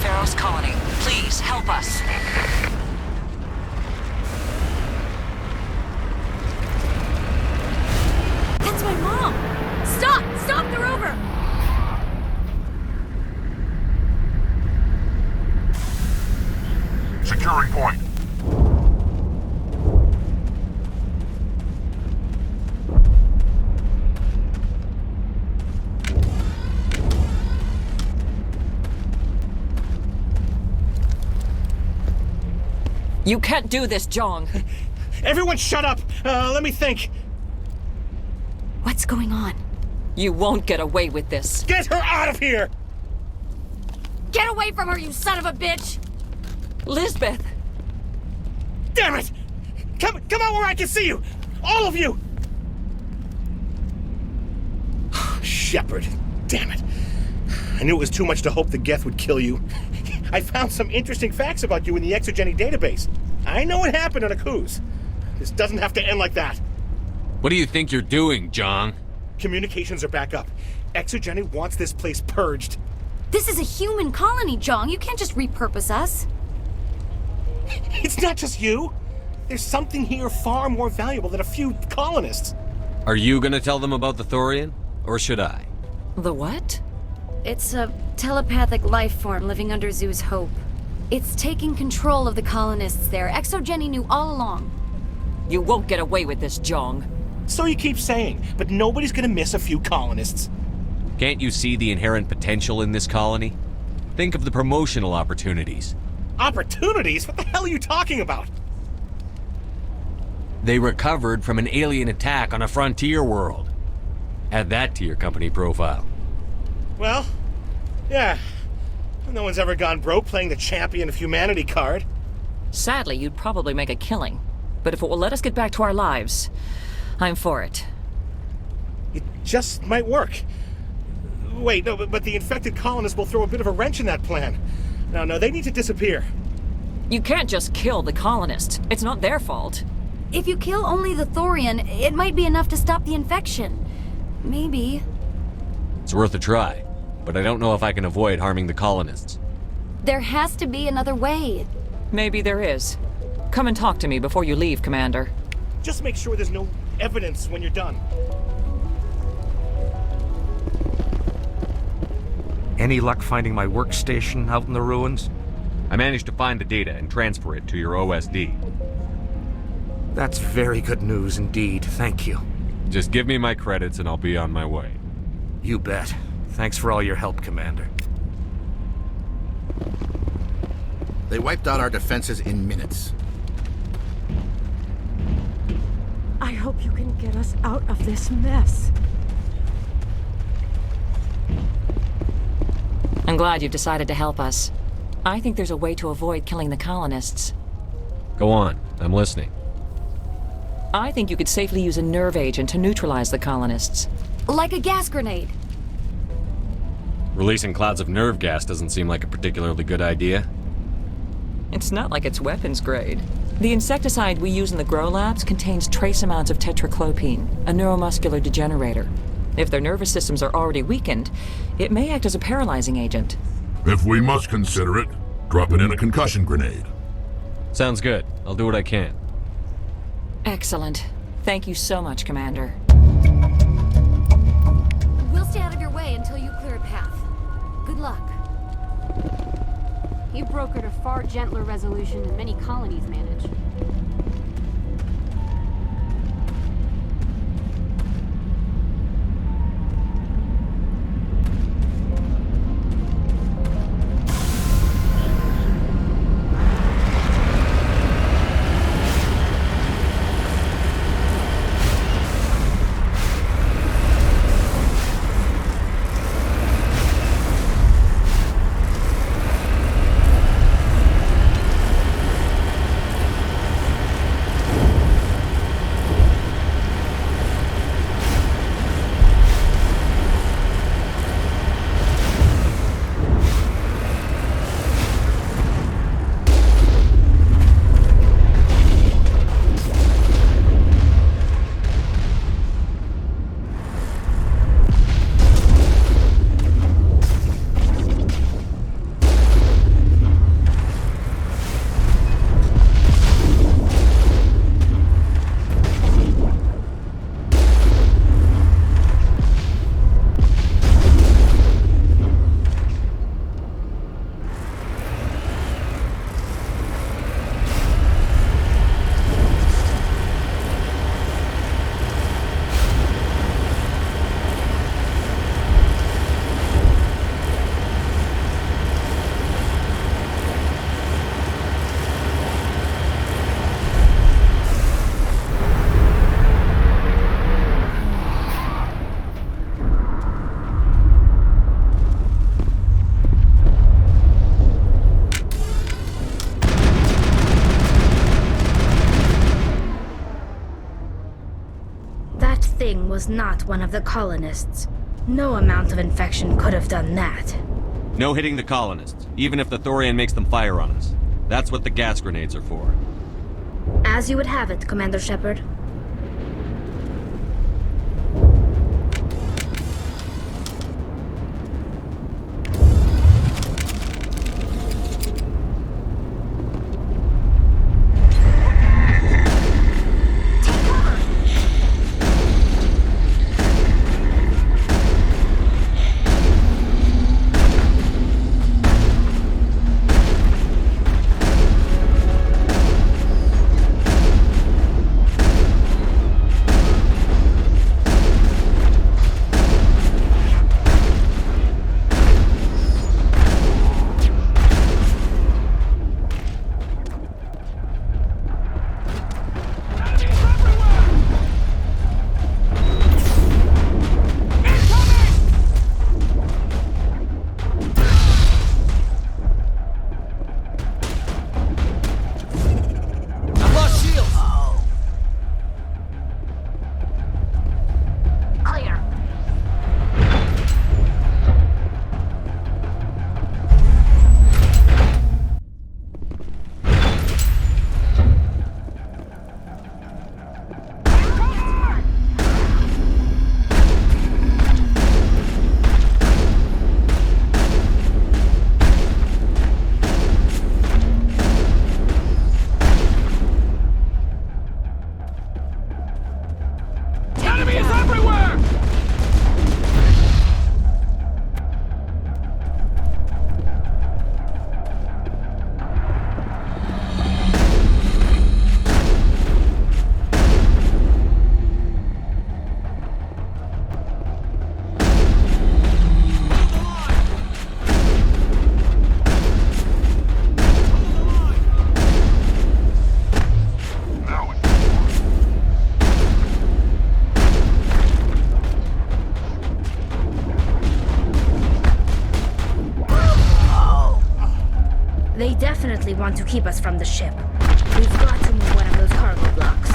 Feros colony. Please, help us. That's my mom! Stop! Stop the rover! Securing point. You can't do this, Jong. Everyone shut up! Let me think. What's going on? You won't get away with this. Get her out of here! Get away from her, you son of a bitch! Lisbeth! Damn it! Come out where I can see you! All of you! Shepard, damn it. I knew it was too much to hope the Geth would kill you. I found some interesting facts about you in the ExoGeni database. I know what happened on Akuz. This doesn't have to end like that. What do you think you're doing, Jong? Communications are back up. ExoGeni wants this place purged. This is a human colony, Jong. You can't just repurpose us. It's not just you. There's something here far more valuable than a few colonists. Are you gonna tell them about the Thorian? Or should I? The what? It's a telepathic life form living under Zoo's hope. It's taking control of the colonists there. ExoGeni knew all along. You won't get away with this, Jong. So you keep saying, but nobody's gonna miss a few colonists. Can't you see the inherent potential in this colony? Think of the promotional opportunities. Opportunities? What the hell are you talking about? They recovered from an alien attack on a frontier world. Add that to your company profile. Well, yeah. No one's ever gone broke playing the champion of humanity card. Sadly, you'd probably make a killing. But if it will let us get back to our lives, I'm for it. It just might work. Wait, no, but the infected colonists will throw a bit of a wrench in that plan. No, they need to disappear. You can't just kill the colonists. It's not their fault. If you kill only the Thorian, it might be enough to stop the infection. Maybe. It's worth a try, but I don't know if I can avoid harming the colonists. There has to be another way. Maybe there is. Come and talk to me before you leave, Commander. Just make sure there's no evidence when you're done. Any luck finding my workstation out in the ruins? I managed to find the data and transfer it to your OSD. That's very good news indeed, thank you. Just give me my credits and I'll be on my way. You bet. Thanks for all your help, Commander. They wiped out our defenses in minutes. I hope you can get us out of this mess. I'm glad you've decided to help us. I think there's a way to avoid killing the colonists. Go on, I'm listening. I think you could safely use a nerve agent to neutralize the colonists. Like a gas grenade. Releasing clouds of nerve gas doesn't seem like a particularly good idea. It's not like it's weapons grade. The insecticide we use in the grow labs contains trace amounts of tetraclopine, a neuromuscular degenerator. If their nervous systems are already weakened, it may act as a paralyzing agent. If we must consider it, drop it in a concussion grenade. Sounds good. I'll do what I can. Excellent. Thank you so much, Commander. We'll stay out of your way until you clear a path. Good luck. You brokered a far gentler resolution than many colonies manage. Was not one of the colonists. No amount of infection could have done that. No hitting the colonists, even if the Thorian makes them fire on us. That's what the gas grenades are for. As you would have it, Commander Shepard. likely want to keep us from the ship. We've got to move one of those cargo blocks.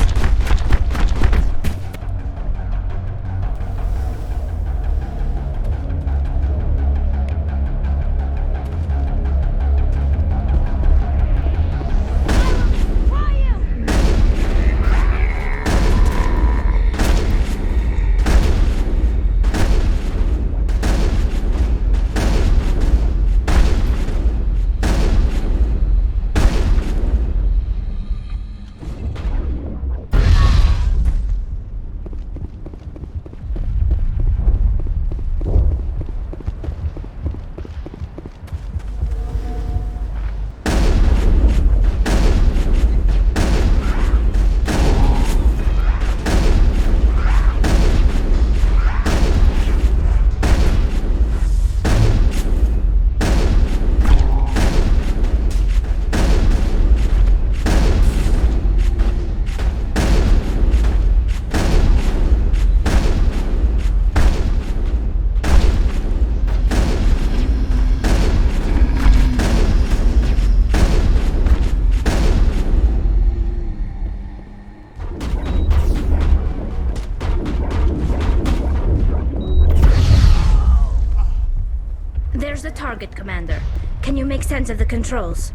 There's the target, Commander. Can you make sense of the controls?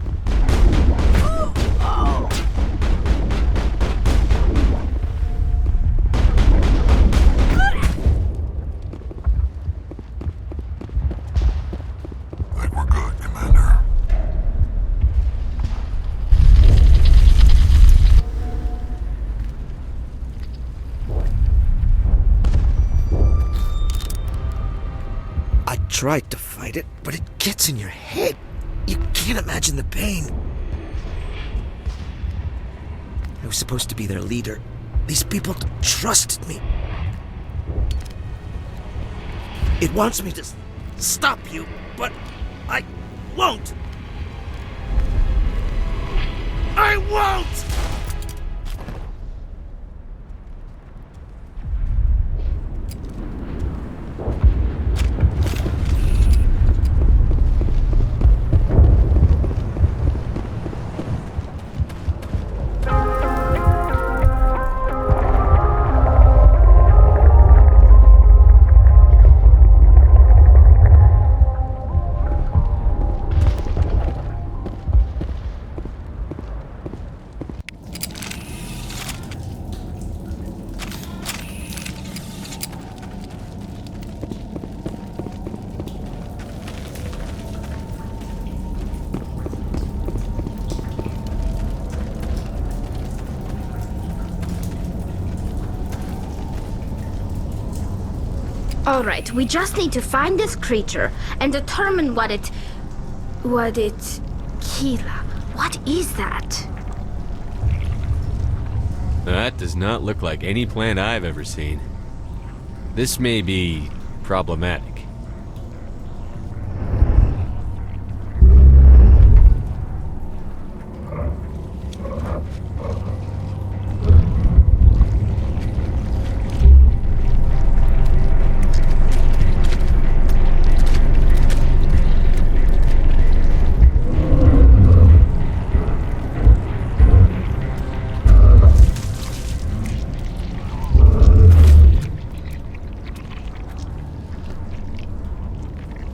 Think we're good, Commander. I tried to fight it, but it gets in your head. You can't imagine the pain. I was supposed to be their leader. These people trusted me. It wants me to stop you, but I won't. I won't! All right, we just need to find this creature and determine what it... Kila. What is that? That does not look like any plant I've ever seen. This may be problematic.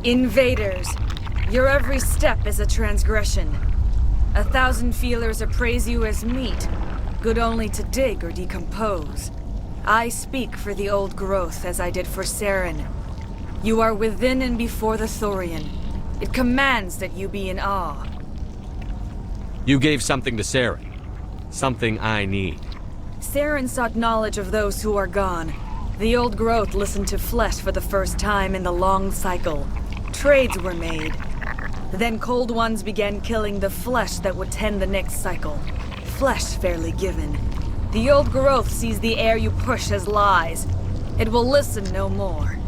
Invaders, your every step is a transgression. 1,000 feelers appraise you as meat, good only to dig or decompose. I speak for the old growth as I did for Saren. You are within and before the Thorian. It commands that you be in awe. You gave something to Saren. Something I need. Saren sought knowledge of those who are gone. The old growth listened to flesh for the first time in the long cycle. Trades were made. Then Cold Ones began killing the flesh that would tend the next cycle. Flesh fairly given. The old growth sees the air you push as lies. It will listen no more.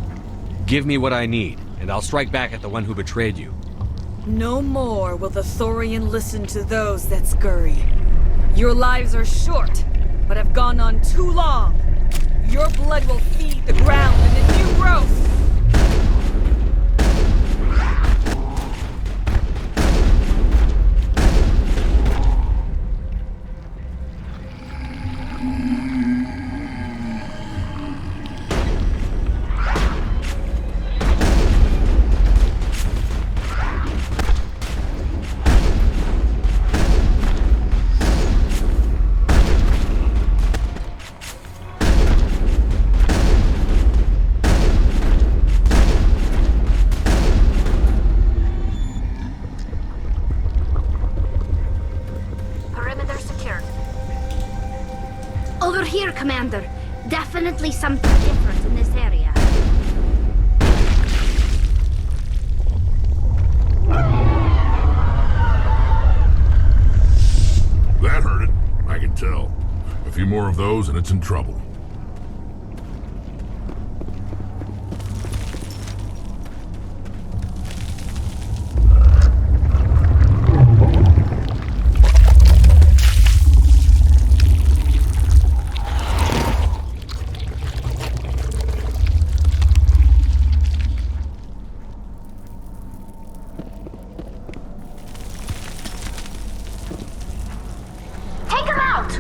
Give me what I need, and I'll strike back at the one who betrayed you. No more will the Thorian listen to those that scurry. Your lives are short, but have gone on too long. Your blood will feed the ground and the new growth. definitely something different in this area. That hurt it. I can tell. A few more of those and it's in trouble. Take him out!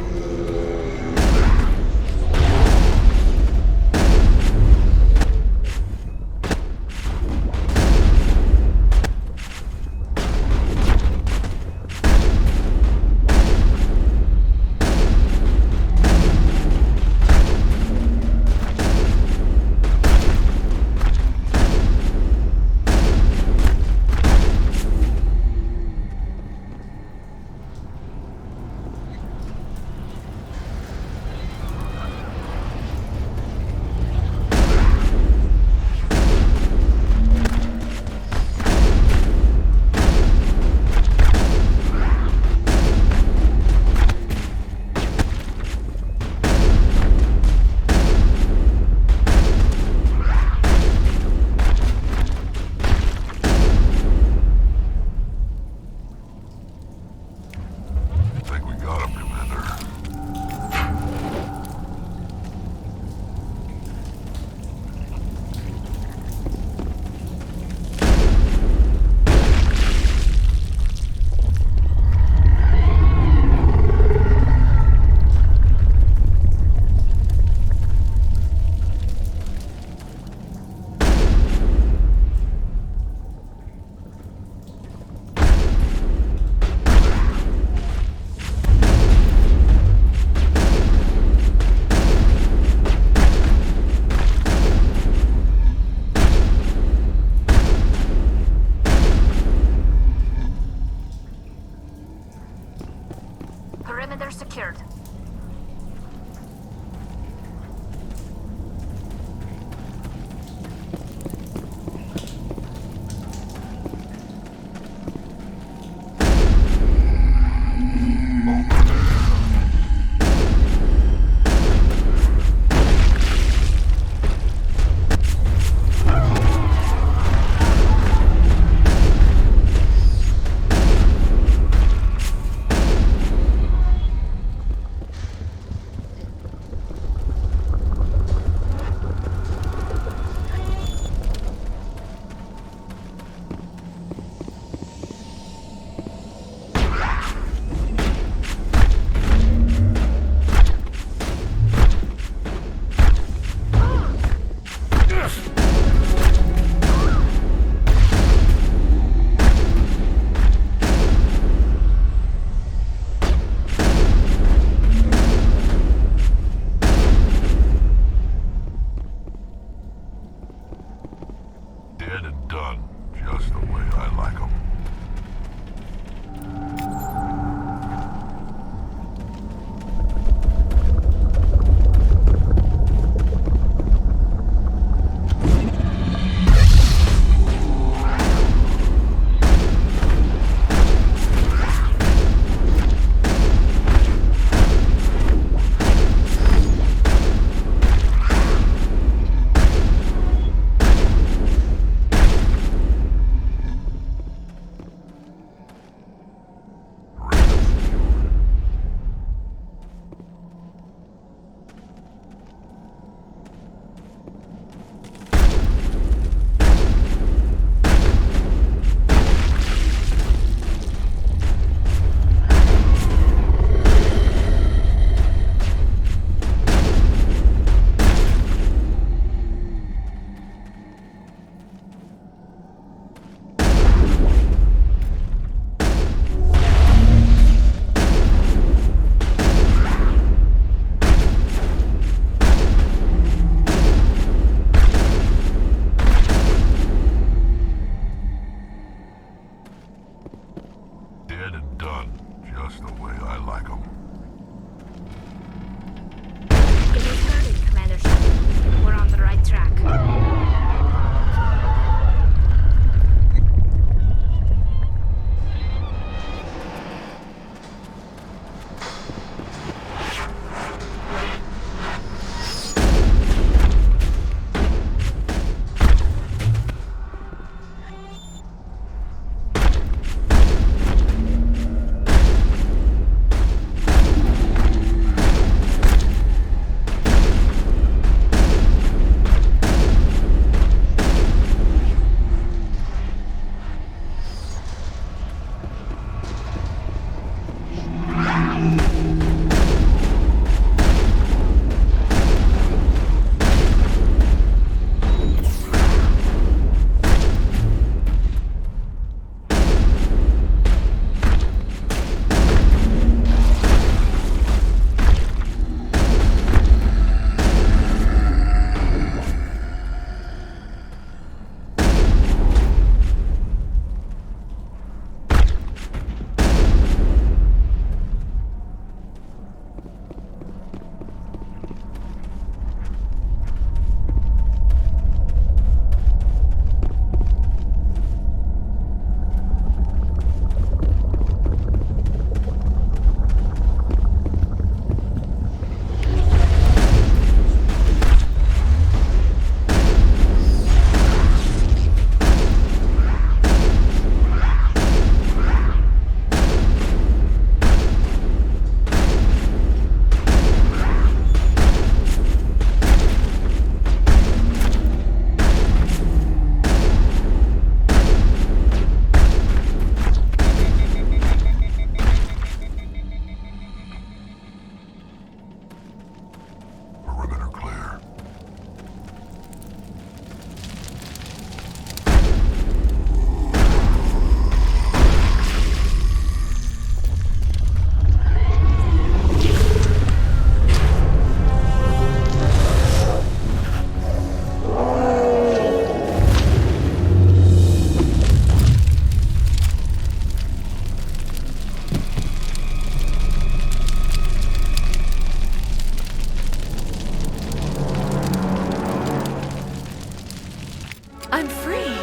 I'm free.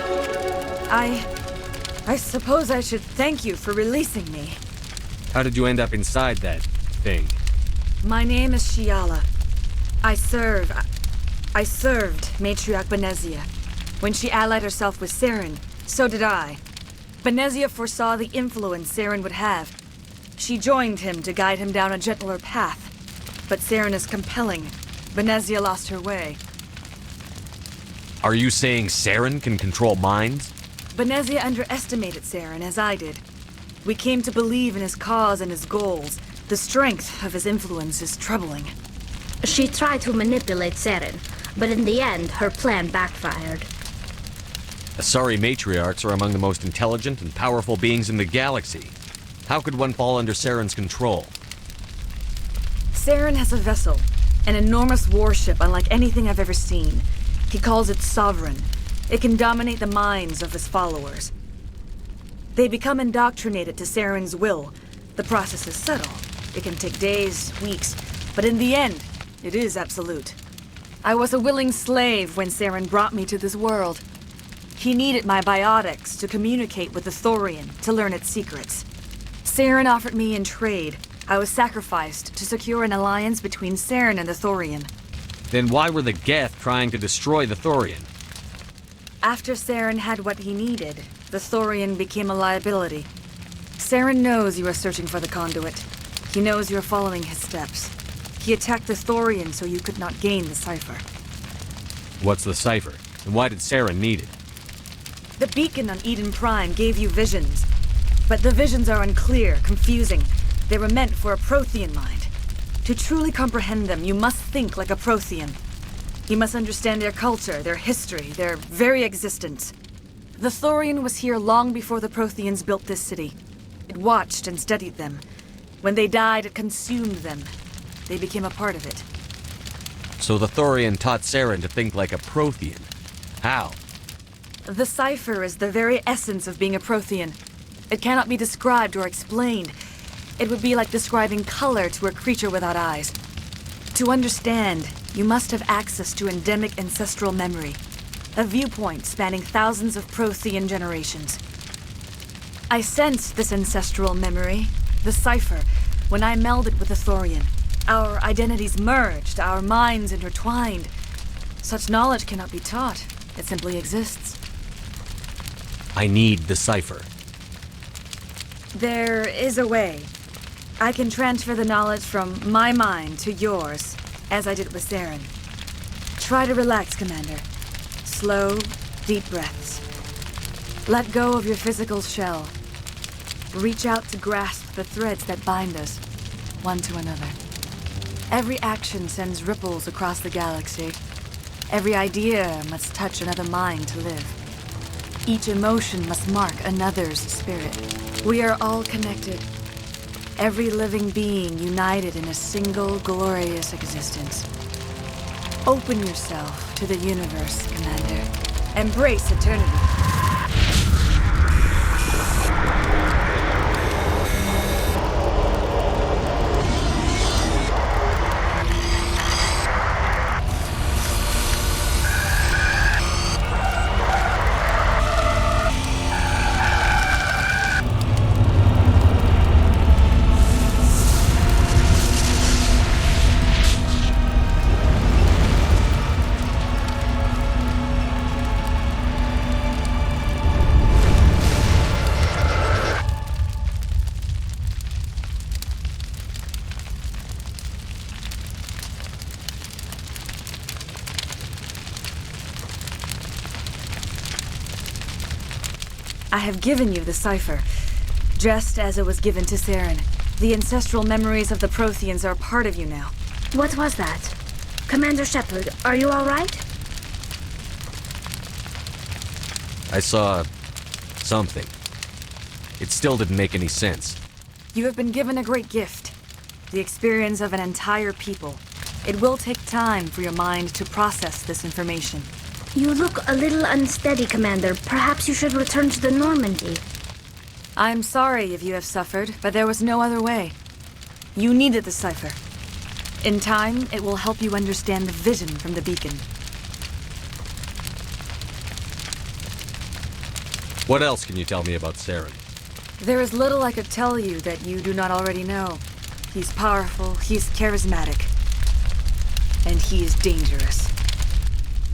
I suppose I should thank you for releasing me. How did you end up inside that thing? My name is Shiala. I served Matriarch Benezia. When she allied herself with Saren, so did I. Benezia foresaw the influence Saren would have. She joined him to guide him down a gentler path. But Saren is compelling. Benezia lost her way. Are you saying Saren can control minds? Benezia underestimated Saren, as I did. We came to believe in his cause and his goals. The strength of his influence is troubling. She tried to manipulate Saren, but in the end, her plan backfired. Asari matriarchs are among the most intelligent and powerful beings in the galaxy. How could one fall under Saren's control? Saren has a vessel, an enormous warship unlike anything I've ever seen. He calls it Sovereign. It can dominate the minds of his followers. They become indoctrinated to Saren's will. The process is subtle. It can take days, weeks, but in the end, it is absolute. I was a willing slave when Saren brought me to this world. He needed my biotics to communicate with the Thorian, to learn its secrets. Saren offered me in trade. I was sacrificed to secure an alliance between Saren and the Thorian. Then why were the Geth trying to destroy the Thorian? After Saren had what he needed, the Thorian became a liability. Saren knows you are searching for the conduit. He knows you're following his steps. He attacked the Thorian so you could not gain the cipher. What's the cipher? And why did Saren need it? The beacon on Eden Prime gave you visions. But the visions are unclear, confusing. They were meant for a Prothean mind. To truly comprehend them, you must think like a Prothean. You must understand their culture, their history, their very existence. The Thorian was here long before the Protheans built this city. It watched and studied them. When they died, it consumed them. They became a part of it. So the Thorian taught Saren to think like a Prothean. How? The cipher is the very essence of being a Prothean. It cannot be described or explained. It would be like describing color to a creature without eyes. To understand, you must have access to endemic ancestral memory, a viewpoint spanning thousands of Prothean generations. I sensed this ancestral memory, the cipher, when I melded with the Thorian. Our identities merged, our minds intertwined. Such knowledge cannot be taught. It simply exists. I need the cipher. There is a way. I can transfer the knowledge from my mind to yours, as I did with Saren. Try to relax, Commander. Slow, deep breaths. Let go of your physical shell. Reach out to grasp the threads that bind us, one to another. Every action sends ripples across the galaxy. Every idea must touch another mind to live. Each emotion must mark another's spirit. We are all connected. Every living being united in a single glorious existence. Open yourself to the universe, Commander. Embrace eternity. I have given you the cipher, just as it was given to Saren. The ancestral memories of the Protheans are part of you now. What was that? Commander Shepard, are you all right? I saw something. It still didn't make any sense. You have been given a great gift, the experience of an entire people. It will take time for your mind to process this information. You look a little unsteady, Commander. Perhaps you should return to the Normandy. I'm sorry if you have suffered, but there was no other way. You needed the cipher. In time, it will help you understand the vision from the beacon. What else can you tell me about Saren? There is little I could tell you that you do not already know. He's powerful, he's charismatic, and he is dangerous.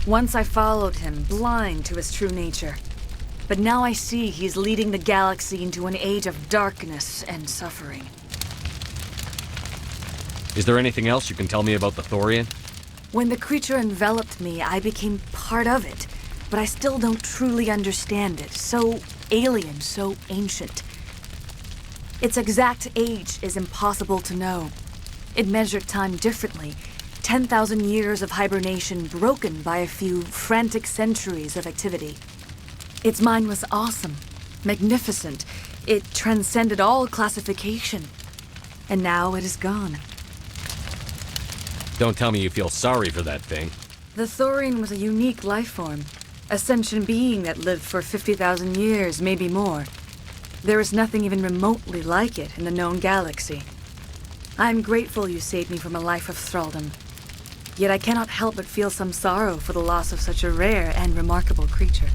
Once I followed him, blind to his true nature. But now I see he's leading the galaxy into an age of darkness and suffering. Is there anything else you can tell me about the Thorian? When the creature enveloped me, I became part of it. But I still don't truly understand it. So alien, so ancient. Its exact age is impossible to know. It measured time differently. 10,000 years of hibernation broken by a few frantic centuries of activity. Its mind was awesome, magnificent. It transcended all classification. And now it is gone. Don't tell me you feel sorry for that thing. The Thorian was a unique life form. A sentient being that lived for 50,000 years, maybe more. There is nothing even remotely like it in the known galaxy. I'm grateful you saved me from a life of thraldom. Yet I cannot help but feel some sorrow for the loss of such a rare and remarkable creature.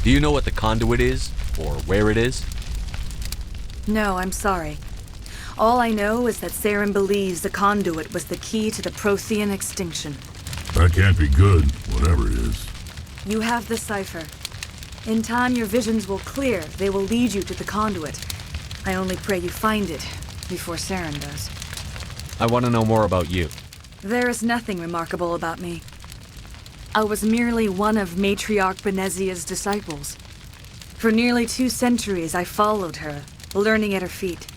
Do you know what the conduit is? Or where it is? No, I'm sorry. All I know is that Saren believes the conduit was the key to the Prothean extinction. That can't be good, whatever it is. You have the cipher. In time, your visions will clear. They will lead you to the conduit. I only pray you find it before Saren does. I want to know more about you. There is nothing remarkable about me. I was merely one of Matriarch Benezia's disciples. For nearly 2 centuries, I followed her, learning at her feet.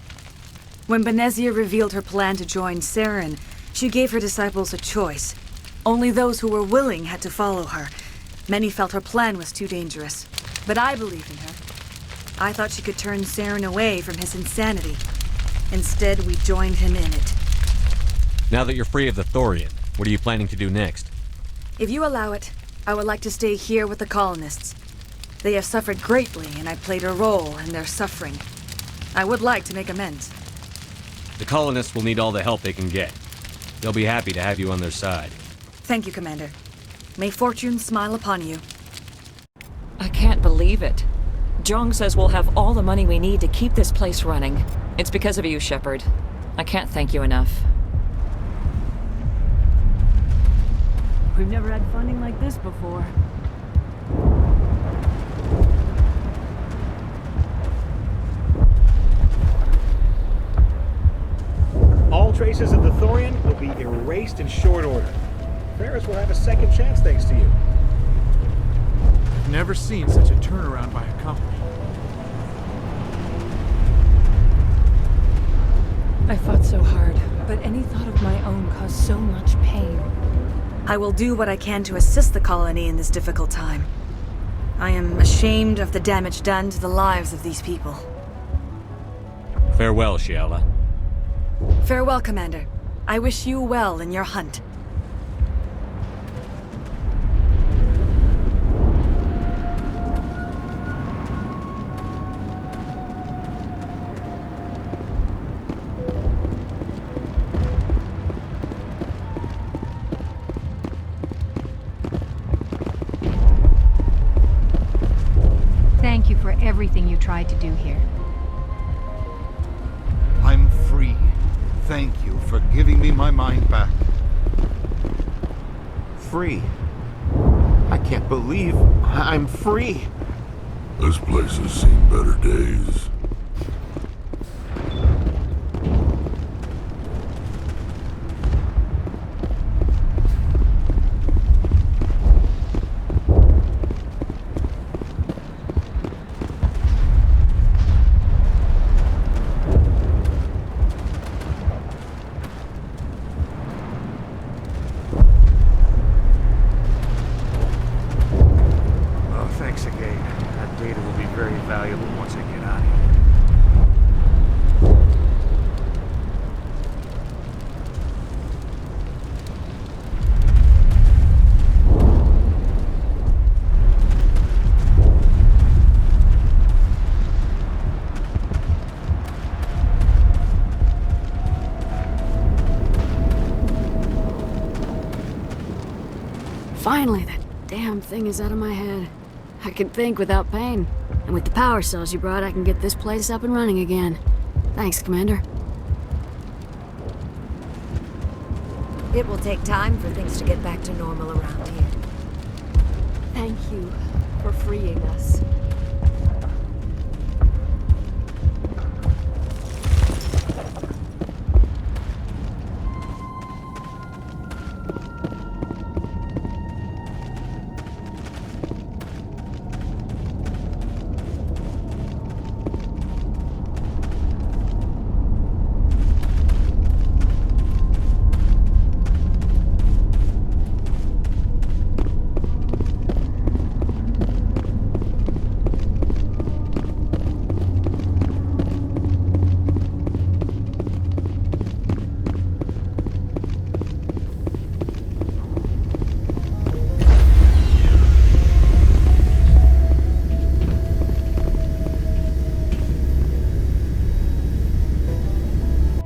When Benezia revealed her plan to join Saren, she gave her disciples a choice. Only those who were willing had to follow her. Many felt her plan was too dangerous, but I believed in her. I thought she could turn Saren away from his insanity. Instead, we joined him in it. Now that you're free of the Thorian, what are you planning to do next? If you allow it, I would like to stay here with the colonists. They have suffered greatly, and I played a role in their suffering. I would like to make amends. The colonists will need all the help they can get. They'll be happy to have you on their side. Thank you, Commander. May fortune smile upon you. I can't believe it. Jong says we'll have all the money we need to keep this place running. It's because of you, Shepard. I can't thank you enough. We've never had funding like this before. All traces of the Thorian will be erased in short order. Feros will have a second chance thanks to you. I've never seen such a turnaround by a company. I fought so hard, but any thought of my own caused so much pain. I will do what I can to assist the colony in this difficult time. I am ashamed of the damage done to the lives of these people. Farewell, Shiala. Farewell, Commander. I wish you well in your hunt. Thank you for everything you tried to do here. I'm free. Thank you for giving me my mind back. Free? I can't believe I'm free. This place has seen better days. Thanks again. That data will be very valuable once I get out of here. Finally, that damn thing is out of my head. I can think without pain. And with the power cells you brought, I can get this place up and running again. Thanks, Commander. It will take time for things to get back to normal around here. Thank you for freeing us.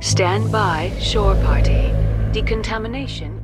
Stand by, shore party. Decontamination